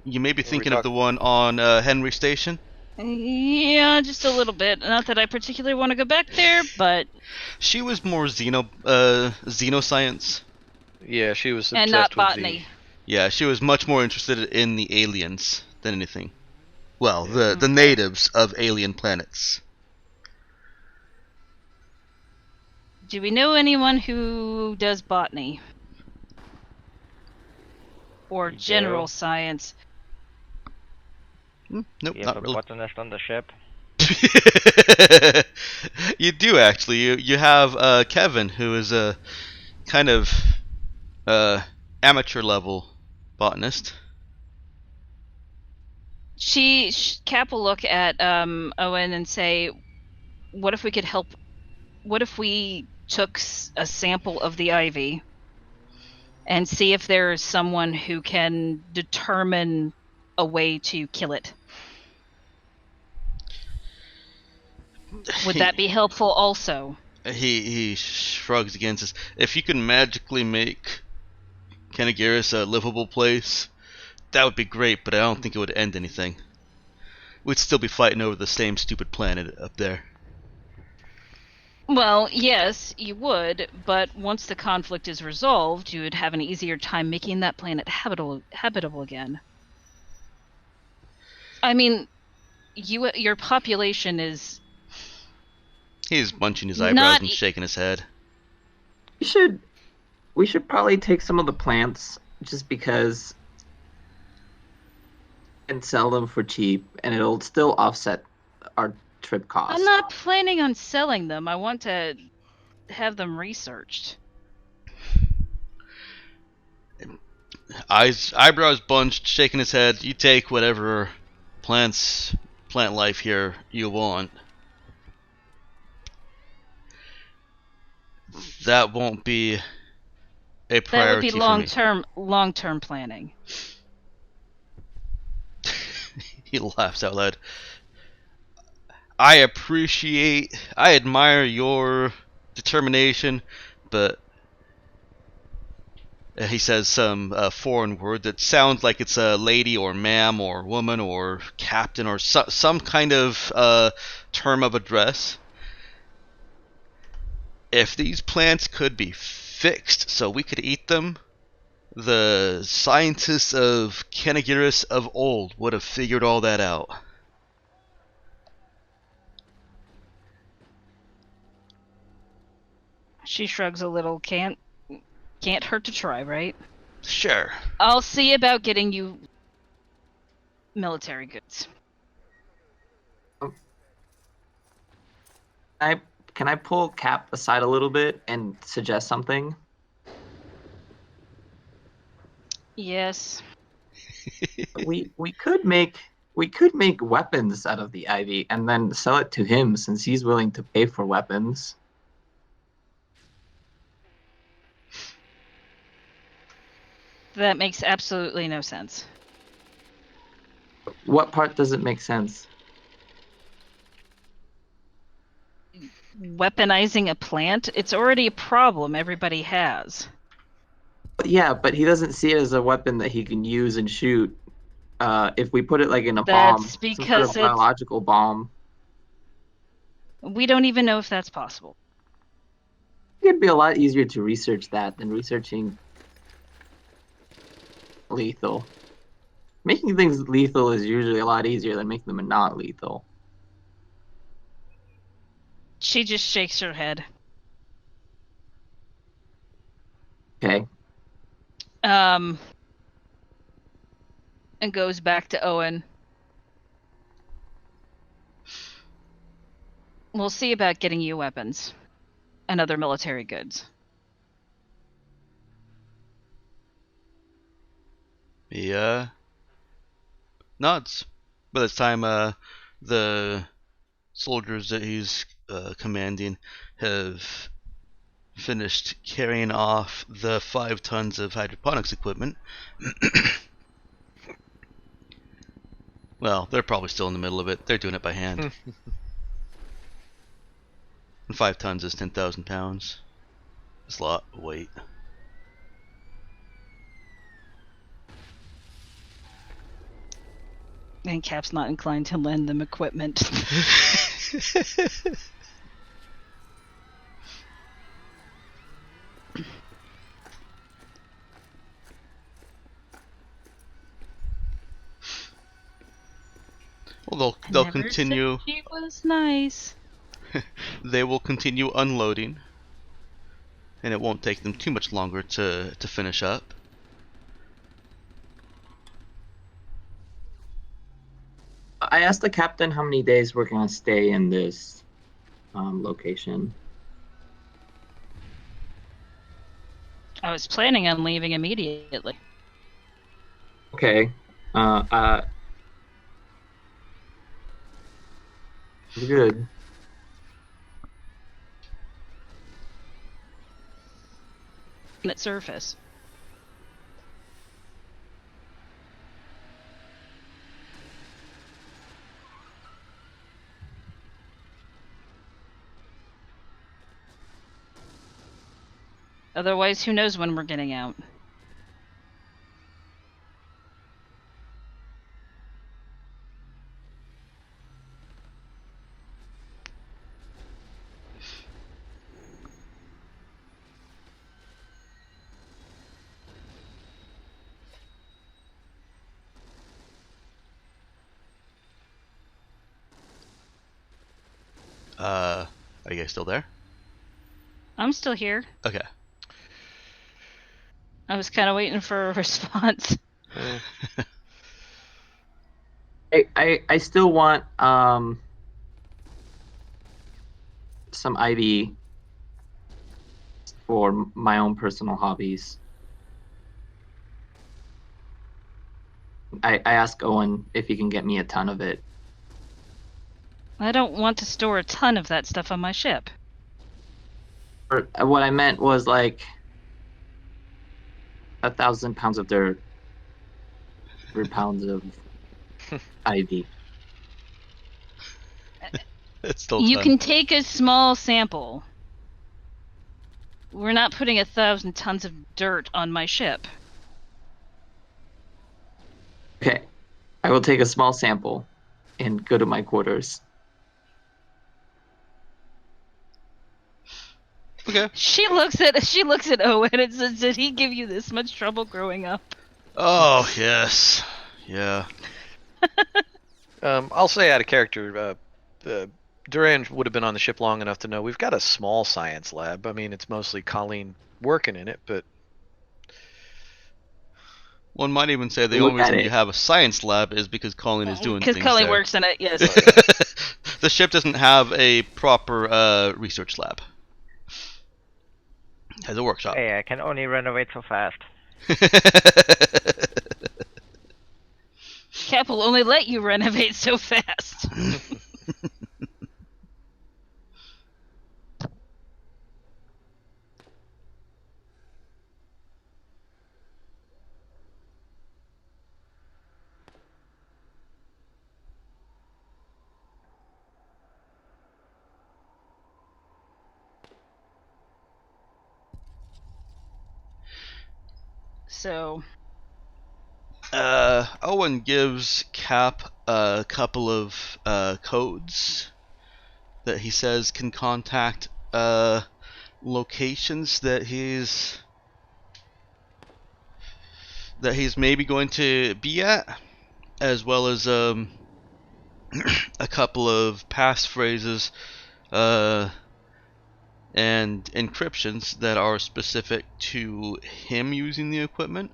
You may be Were we thinking of the talk- one on Henry Station. Yeah, just a little bit. Not that I particularly want to go back there, but She was more xenoscience. yeah, she was and obsessed not with botany. Yeah, she was much more interested in the aliens than anything. Well, Yeah. the natives of alien planets. Do we know anyone who does botany or We general do. science? Nope, We have not a really. botanist on the ship. You do actually. You have Kevin, who is a kind of uh, amateur level botanist. Cap will look at Owen and say, "What if we could help? What if we took a sample of the ivy and see if there is someone who can determine a way to kill it? Would that be helpful also?" He shrugs again and says, "If you can magically make Kanagiris a livable place, that would be great, but I don't think it would end anything. We'd still be fighting over the same stupid planet up there." Well, yes, you would, but once the conflict is resolved, you would have an easier time making that planet habitable again. I mean, your population is He's munching his eyebrows not and shaking his head. We should probably take some of the plants just because and sell them for cheap, and it'll still offset our trip cost. I'm not planning on selling them. I want to have them researched. Eyebrows bunched, shaking his head. You take whatever plant life here you want. That won't be a That priority would be for me. long-term planning. He laughs out loud. I admire your determination, but He says some foreign word that sounds like it's a lady or ma'am or woman or captain or some kind of term of address. If these plants could be fixed so we could eat them, the scientists of Kanagiris of old would have figured all that out. She shrugs a little. Can't hurt to try, right? Sure. I'll see about getting you military goods. Can I pull Cap aside a little bit and suggest something? Yes. we could make weapons out of the ivy and then sell it to him since he's willing to pay for weapons. That makes absolutely no sense. What part doesn't make sense? Weaponizing a plant? It's already a problem everybody has. Yeah, but he doesn't see it as a weapon that he can use and shoot. If we put it like in a bomb, That's some sort because of biological bomb, we don't even know if that's possible. it'd be a lot easier to research that than researching lethal. Making things lethal is usually a lot easier than making them not lethal. She just shakes her head. Okay. And goes back to Owen. We'll see about getting you weapons and other military goods. Yeah. Nods. By this time, the soldiers that he's commanding have finished carrying off the 5 tons of hydroponics equipment. Well, they're probably still in the middle of it. They're doing it by hand. And 5 tons is 10,000 pounds. It's a lot of weight. And Cap's not inclined to lend them equipment. Well, they'll continue. Said she was nice. They will continue unloading, and it won't take them too much longer to finish up. I asked the captain how many days we're going to stay in this location. I was planning on leaving immediately. Okay. Good. At surface. Otherwise, who knows when we're getting out. Are you guys still there? I'm still here. Okay. I was kind of waiting for a response. I still want some ivy for my own personal hobbies. I ask Owen if he can get me a ton of it. I don't want to store a ton of that stuff on my ship. Or what I meant was like 1,000 pounds of dirt, 100 pounds of ivy. It's still You fun. can take a small sample. We're not putting 1,000 tons of dirt on my ship. Okay, I will take a small sample and go to my quarters. Okay. She looks at Owen and says, "Did he give you this much trouble growing up?" Oh, yes. Yeah. I'll say out of character, Duran would have been on the ship long enough to know we've got a small science lab. I mean, it's mostly Colleen working in it, but One might even say the Look only at reason you it. have a science lab is because Colleen is doing Because things Colleen there. works in it. Yes. The ship doesn't have a proper research lab. It has a workshop. Hey, I can only renovate so fast. Cap will only let you renovate so fast. So, Owen gives Cap a couple of codes that he says can contact locations that he's maybe going to be at, as well as a couple of passphrases and encryptions that are specific to him using the equipment.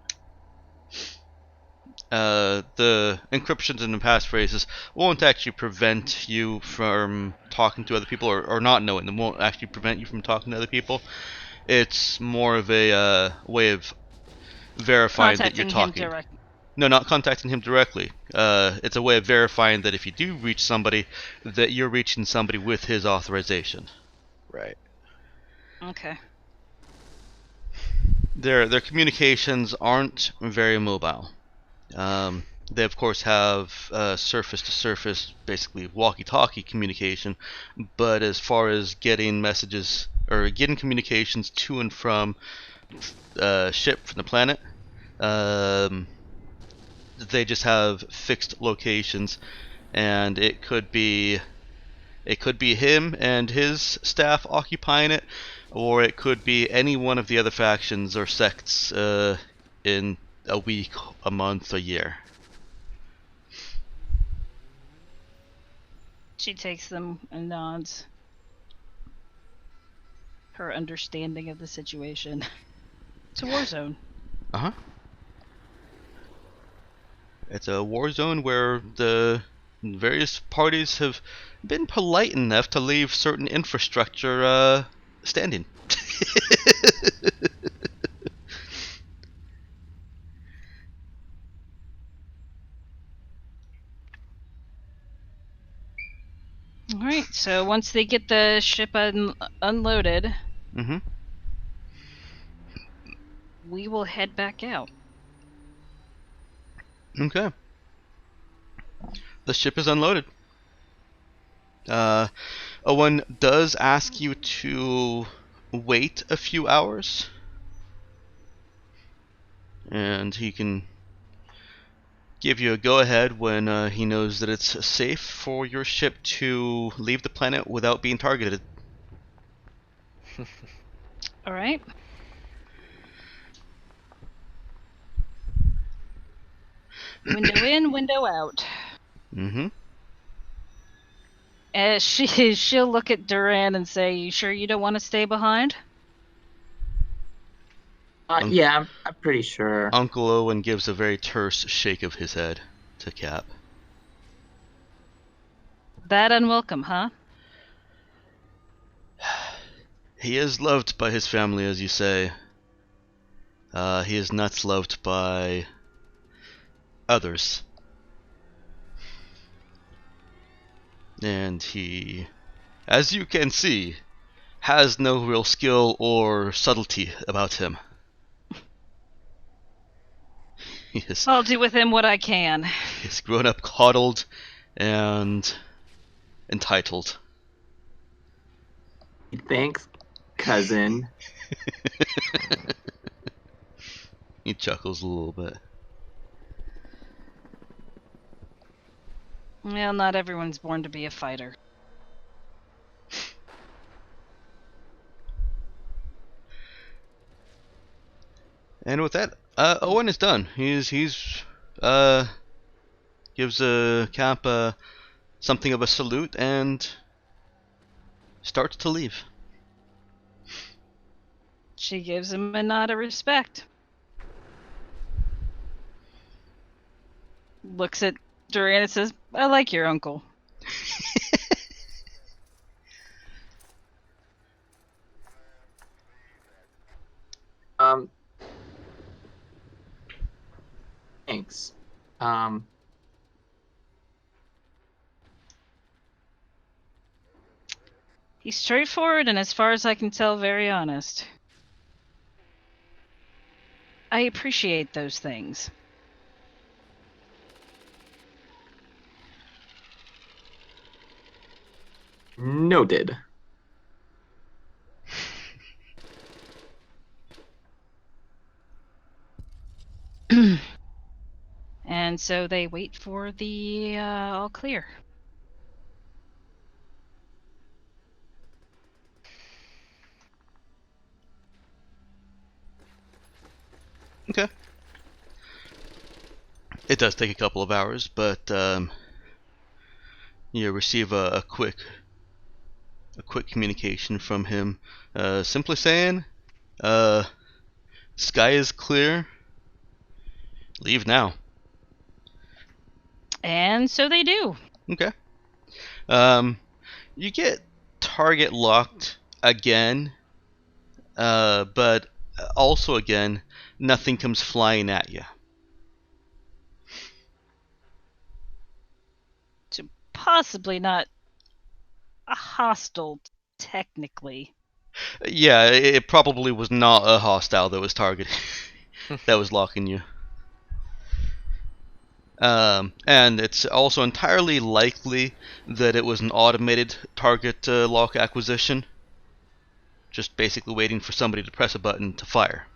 The encryptions and the passphrases won't actually prevent you from talking to other people, or not knowing them won't actually prevent you from talking to other people. It's more of a way of verifying that you're contacting him talking. directly. No, not contacting him directly. It's a way of verifying that if you do reach somebody, that you're reaching somebody with his authorization. right. Okay. Their communications aren't very mobile. They of course have surface-to-surface, basically walkie-talkie communication, but as far as getting messages or getting communications to and from ship from the planet, they just have fixed locations, and it could be him and his staff occupying it, or it could be any one of the other factions or sects in a week, a month, a year. She takes them and nods. Her understanding of the situation. It's a war zone. Uh-huh. It's a war zone where the various parties have been polite enough to leave certain infrastructure standing. All right. So once they get the ship unloaded, Mm-hmm. we will head back out. Okay. The ship is unloaded. Owen does ask you to wait a few hours, and he can give you a go-ahead when he knows that it's safe for your ship to leave the planet without being targeted. All right. Window in, window out. Mm-hmm. She'll look at Duran and say, "You sure you don't want to stay behind?" Yeah, I'm pretty sure. Uncle Owen gives a very terse shake of his head to Cap. That unwelcome, huh? He is loved by his family, as you say. He is not loved by others. And he, as you can see, has no real skill or subtlety about him. I'll do with him what I can. He's grown up coddled and entitled. Thanks, cousin. He chuckles a little bit. Well, not everyone's born to be a fighter. And with that, Owen is done. He's gives Cap something of a salute and starts to leave. She gives him a nod of respect. Looks at Duran and says, I like your uncle. Thanks. He's straightforward and, as far as I can tell, very honest. I appreciate those things. Noted. And so they wait for the all clear. Okay. It does take a couple of hours, but you receive a quick communication from him, simply saying, "Sky is clear. Leave now." And so they do. Okay. You get target locked again, but also again, nothing comes flying at you. So possibly not a hostile, technically. Yeah, it probably was not a hostile that was targeted, that was locking you. And it's also entirely likely that it was an automated target lock acquisition. Just basically waiting for somebody to press a button to fire.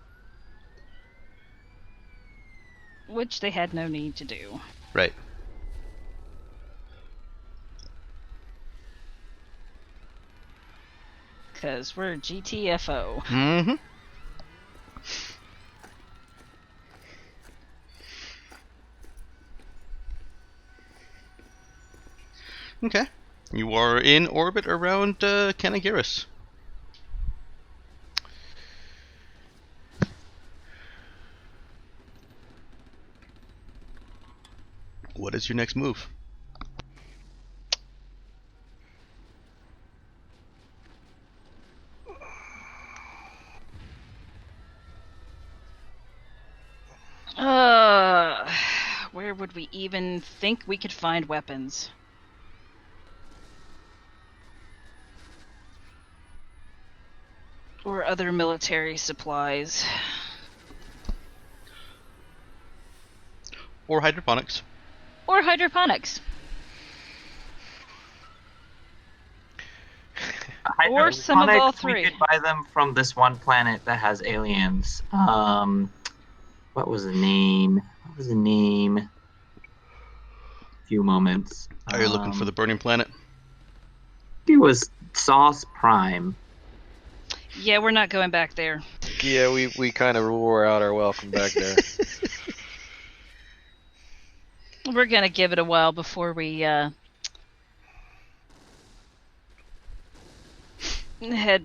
Which they had no need to do. Right. Because we're GTFO. Mm-hmm. Okay. You are in orbit around Canagiris. What is your next move? Where would we even think we could find weapons? Or other military supplies. Or hydroponics. Or hydroponics. Or some of all three. We could buy them from this one planet that has aliens. What was the name? Few moments. Are you looking for the burning planet? It was Sauce Prime. Yeah, we're not going back there. Yeah, we kind of wore out our welcome back there. We're gonna give it a while before we head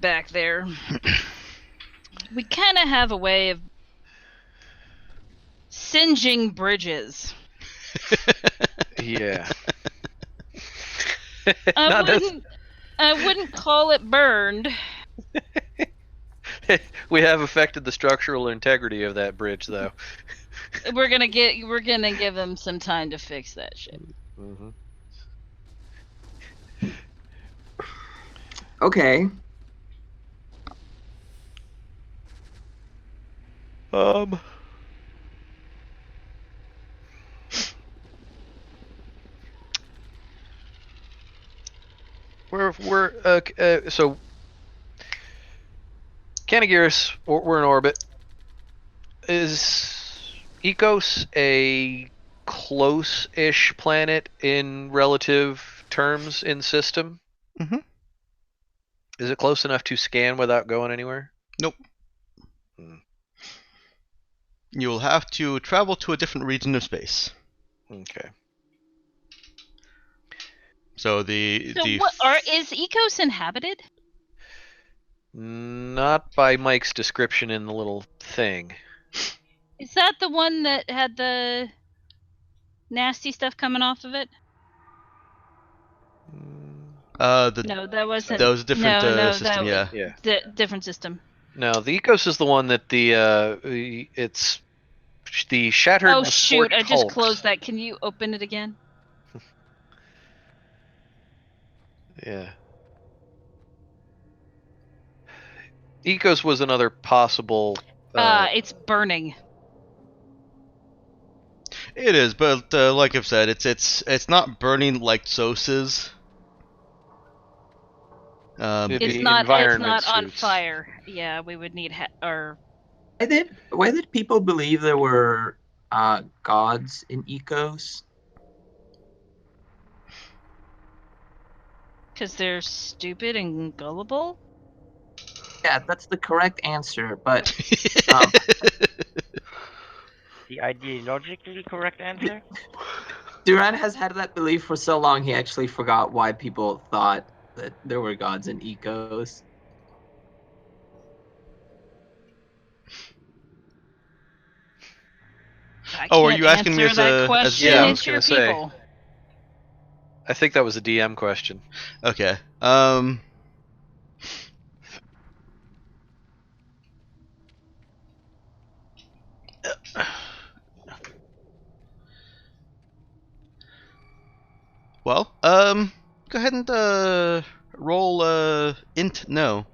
back there. We kind of have a way of singeing bridges. Yeah. I wouldn't call it burned. We have affected the structural integrity of that bridge, though. We're gonna give them some time to fix that shit. Mm-hmm. Okay. So Canagiris, we're in orbit. Is Ecos a close-ish planet in relative terms in system? Mhm. Is it close enough to scan without going anywhere? Nope. Hmm. You will have to travel to a different region of space. Okay. So So is Ecos inhabited? Not by Mike's description in the little thing. Is that the one that had the nasty stuff coming off of it? No, that wasn't. that was a different no, system. that Yeah. different system. No, the Ecos is the one that it's the shattered Oh the shoot! scorched I just hulks. closed that. Can you open it again? Yeah. Ecos was another possible. It's burning. It is, but like I've said, it's not burning like SOS is. It'd It's be not. It's environment not on suits. fire. Yeah, we would need or Why did people believe there were gods in Ecos? because they're stupid and gullible. Yeah, that's the correct answer. But The ideologically correct answer? Duran has had that belief for so long he actually forgot why people thought that there were gods in Ecos. I Oh, are can't you asking me answer as that a question. Yeah, I GM? was It's your gonna say. people. I think that was a DM question. Okay. Well, go ahead and roll int no.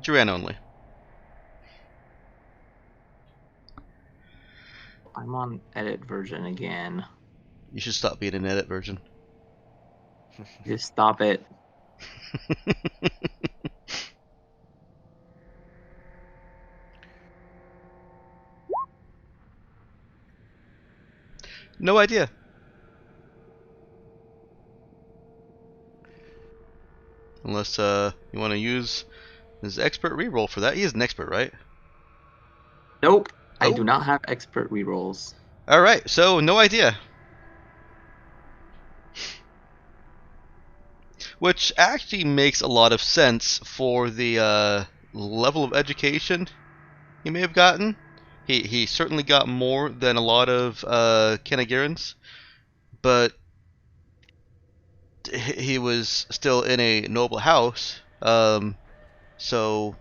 Duran only. I'm on edit version again. You should stop being an edit version. Just stop it. No idea. Unless you want to use his expert reroll for that. He is an expert, right? Nope. I Oh. do not have expert rerolls. All right. So no idea. Which actually makes a lot of sense for the level of education he may have gotten. He certainly got more than a lot of Kenagirans, but he was still in a noble house, so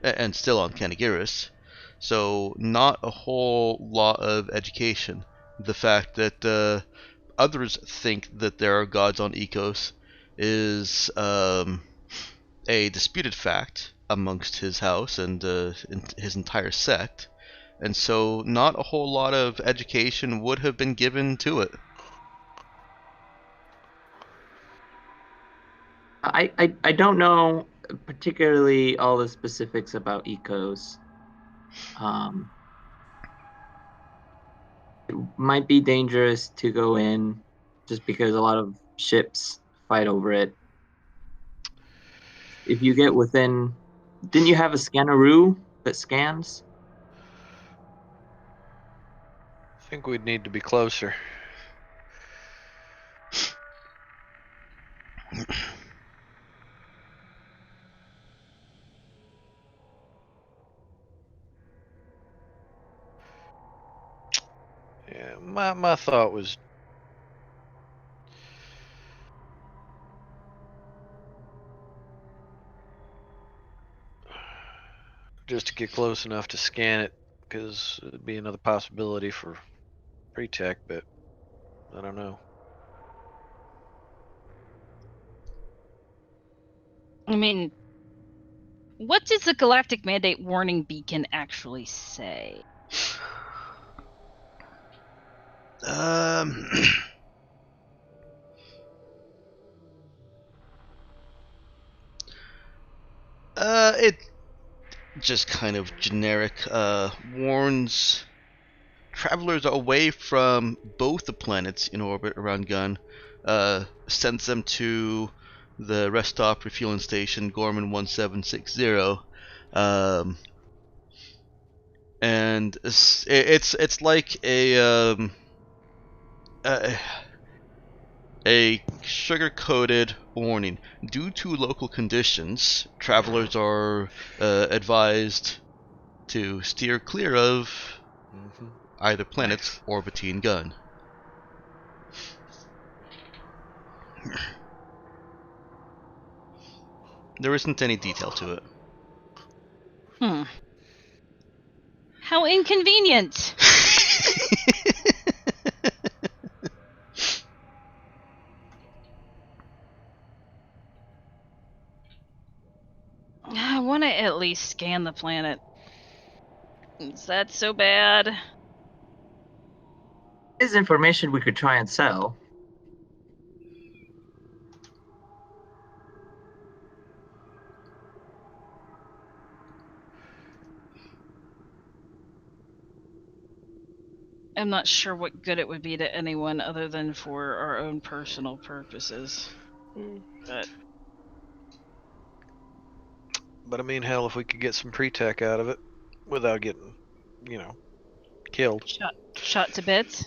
and still on Canagiris, so not a whole lot of education. The fact that others think that there are gods on Ecos is a disputed fact amongst his house and his entire sect, and so not a whole lot of education would have been given to it. I don't know particularly all the specifics about Ecos. It might be dangerous to go in just because a lot of ships fight over it. If you get within, didn't you have a scanneroo that scans? I think we'd need to be closer. Yeah, my thought was just to get close enough to scan it, because it'd be another possibility for pre-tech, but I don't know. I mean, what does the Galactic Mandate Warning Beacon actually say? Um, It just kind of generic. Warns travelers away from both the planets in orbit around Gun. Sends them to the rest stop refueling station Gorman 1760. And it's like a sugar-coated warning. Due to local conditions, travelers are advised to steer clear of either planets orbiting Gun. There isn't any detail to it. How inconvenient! I want to at least scan the planet. Is that so bad? Is information we could try and sell. I'm not sure what good it would be to anyone other than for our own personal purposes. But I mean, hell, if we could get some pre-tech out of it without getting, killed. Shot to bits?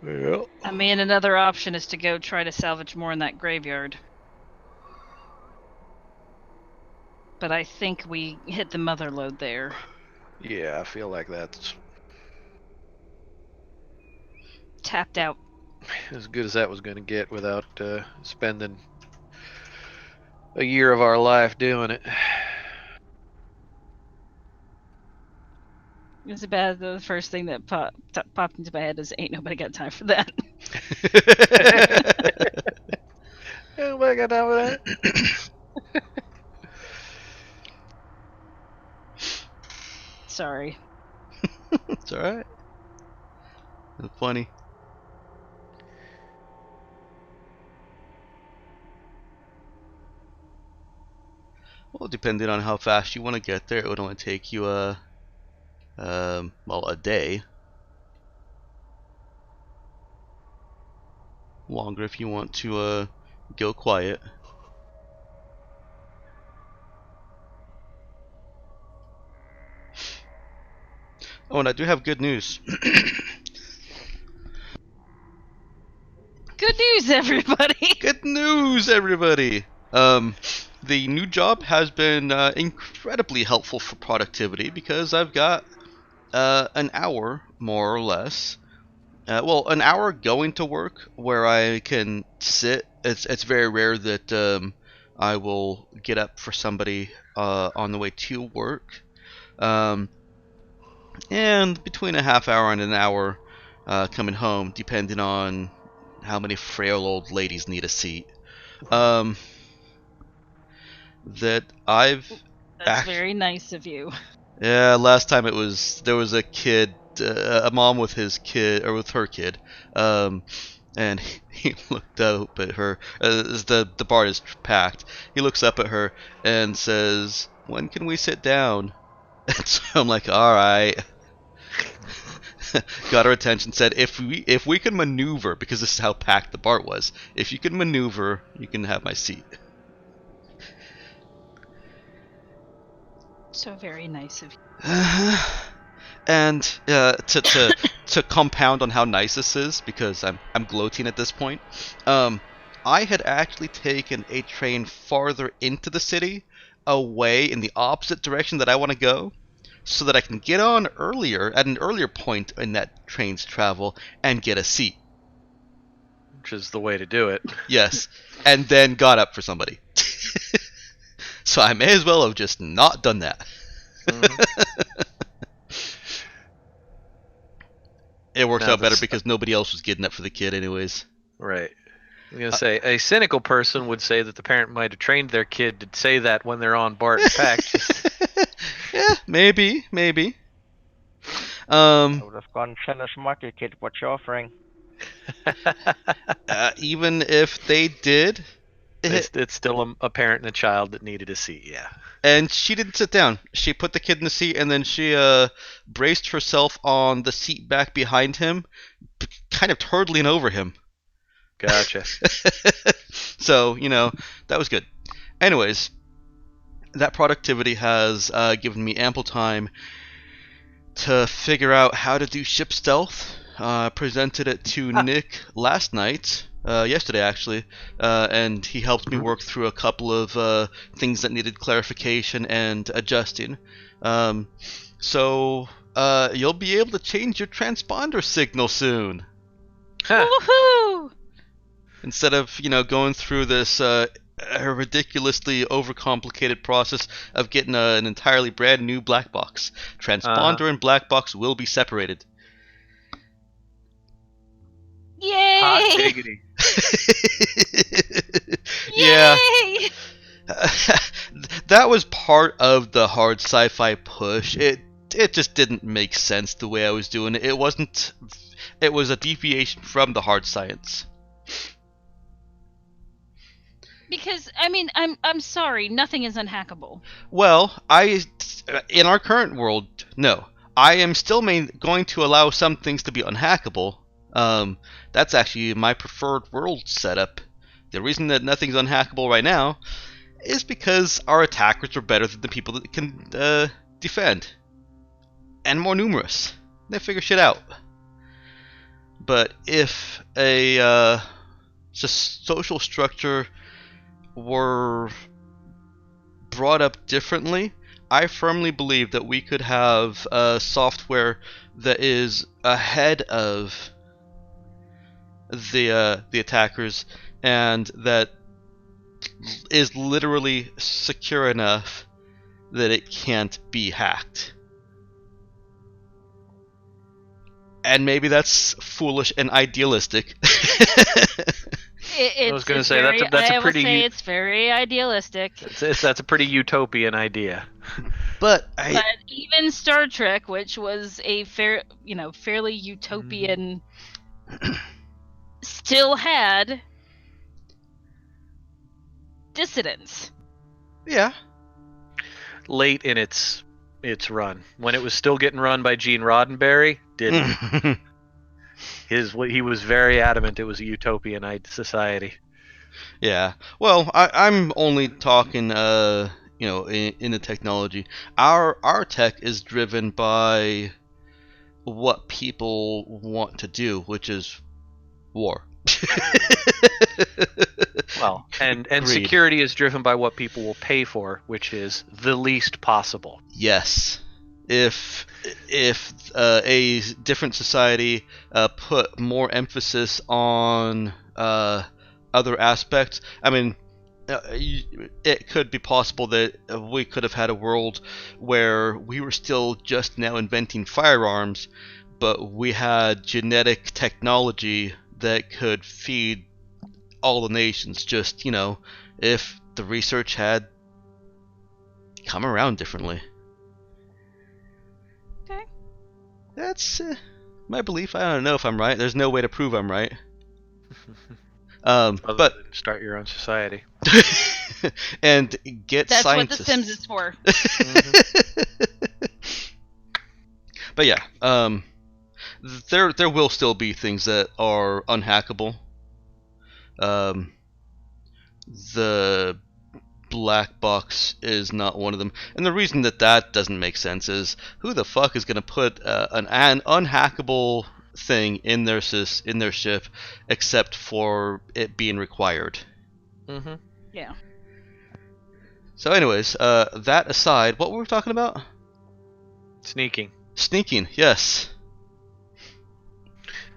Yeah. I mean, another option is to go try to salvage more in that graveyard. But I think we hit the mother lode there. Yeah, I feel like that's Tapped out. as good as that was going to get without spending a year of our life doing it. It's bad. The first thing that popped into my head is, ain't nobody got time for that. Nobody got time for that. Sorry. It's alright. It's funny. Well, depending on how fast you want to get there, it would only take you a day. Longer if you want to go quiet. Oh, and I do have good news. Good news, everybody! Good news, everybody! The new job has been incredibly helpful for productivity because I've got an hour, more or less. An hour going to work where I can sit. It's very rare that I will get up for somebody on the way to work. And between a half hour and an hour coming home, depending on how many frail old ladies need a seat. That I've... That's very nice of you. Yeah, last time there was a kid, a mom with his kid, or with her kid, and he looked up at her, as the bar is packed, he looks up at her and says, "When can we sit down?" And so I'm like, alright. Got her attention, said, if we can maneuver, because this is how packed the bar was, if you can maneuver, you can have my seat. So very nice of you. And to compound on how nice this is, because I'm gloating at this point, I had actually taken a train farther into the city, away in the opposite direction that I want to go, so that I can get on earlier, at an earlier point in that train's travel, and get a seat. Which is the way to do it. Yes, and then got up for somebody. So I may as well have just not done that. It worked out better because nobody else was getting up for the kid anyways. Right. I was going to say, a cynical person would say that the parent might have trained their kid to say that when they're on BART and PAC. Yeah, maybe. I would have gone, send us market kid, what you offering? Even if they did, It's still a parent and a child that needed a seat. Yeah. and she didn't sit down. She put the kid in the seat, and then she braced herself on the seat back behind him, kind of turtling over him. Gotcha. So, that was good. Anyways, that productivity has given me ample time to figure out how to do ship stealth. Presented it to Nick last night, yesterday actually, and he helped me work through a couple of things that needed clarification and adjusting. So you'll be able to change your transponder signal soon. Woohoo! Instead of, going through this ridiculously overcomplicated process of getting an entirely brand new black box. Transponder and black box will be separated. Hot Yay! diggity. Yeah. Yay! That was part of the hard sci-fi push. It just didn't make sense the way I was doing it. It was a deviation from the hard science. Because I'm sorry, nothing is unhackable. Well, in our current world, no. I am still going to allow some things to be unhackable. That's actually my preferred world setup. The reason that nothing's unhackable right now is because our attackers are better than the people that can defend. And more numerous. They figure shit out. But if a social structure were brought up differently, I firmly believe that we could have software that is ahead of the attackers, and that is literally secure enough that it can't be hacked. And maybe that's foolish and idealistic. I was going to say that's a pretty. It's very idealistic. That's a pretty utopian idea. But even Star Trek, which was a fairly utopian, still had dissidents. Yeah. Late in its run, when it was still getting run by Gene Roddenberry, didn't. He was very adamant it was a utopian society. Yeah. Well, I'm only talking, in the technology. Our tech is driven by what people want to do, which is war. Well, and Agreed. Security is driven by what people will pay for, which is the least possible. Yes. If a different society put more emphasis on other aspects, it could be possible that we could have had a world where we were still just now inventing firearms, but we had genetic technology that could feed all the nations. Just, if the research had come around differently. Okay. That's my belief. I don't know if I'm right. There's no way to prove I'm right. But start your own society and get that's scientists. What The Sims is for. But yeah, there will still be things that are unhackable. The black box is not one of them, and the reason that doesn't make sense is who the fuck is going to put an unhackable thing in their ship except for it being required. Yeah. So anyways, that aside, what were we talking about? Sneaking, yes.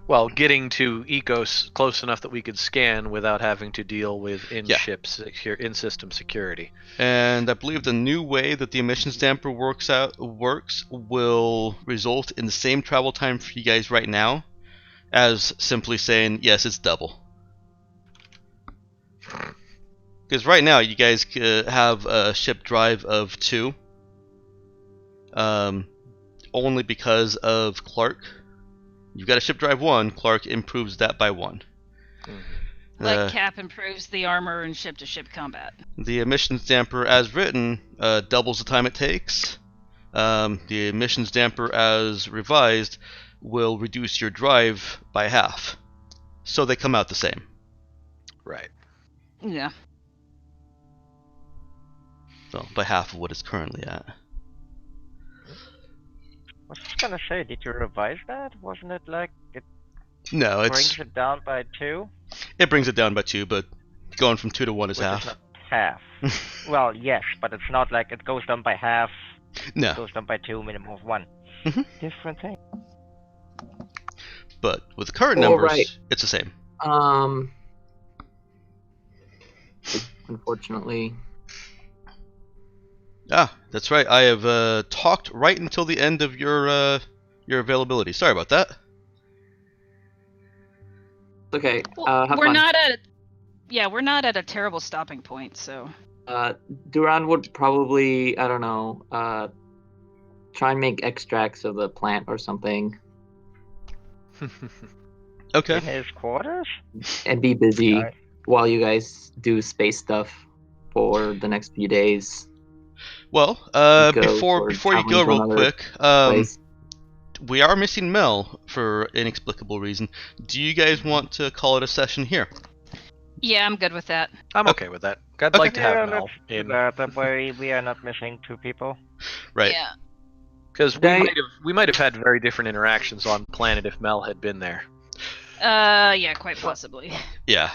Well, getting to Ecos close enough that we could scan without having to deal with in-system security. And I believe the new way that the emissions damper works will result in the same travel time for you guys right now as simply saying, yes, it's double. Because right now you guys have a ship drive of 2. Only because of Clark. You've got a ship drive 1, Clark improves that by 1. Like Cap improves the armor and ship-to-ship combat. The emissions damper as written doubles the time it takes. The emissions damper as revised will reduce your drive by half. So they come out the same. Right. Yeah. So by half of what it's currently at. I was just gonna say, did you revise that? Wasn't it like it No, brings it down by 2? it brings it down by 2, but going from 2 to 1 is Which half. is not half. Well, yes, but it's not like it goes down by half. It No, goes down by 2, minimum of 1. Mhm. Different thing. but with the current All numbers, right. it's the same. Unfortunately. Ah, that's right. I have talked right until the end of your availability. Sorry about that. Okay. Well, Have we're fun. not at. Yeah, we're not at a terrible stopping point. So. Duran would probably, I don't know, try and make extracts of the plant or something, Okay. In his quarters? and be busy Alright. while you guys do space stuff for the next few days. Well, Go before or you traveling go, to real another quick, place. we are missing Mel for inexplicable reason. Do you guys want to call it a session here? Yeah, I'm good with that. I'm okay with that. I'd like to Yeah, have Mel let's do in, that. That way we are not missing 2 people. Right. Yeah. because They- we might have had very different interactions on planet if Mel had been there. Yeah, quite possibly. Yeah.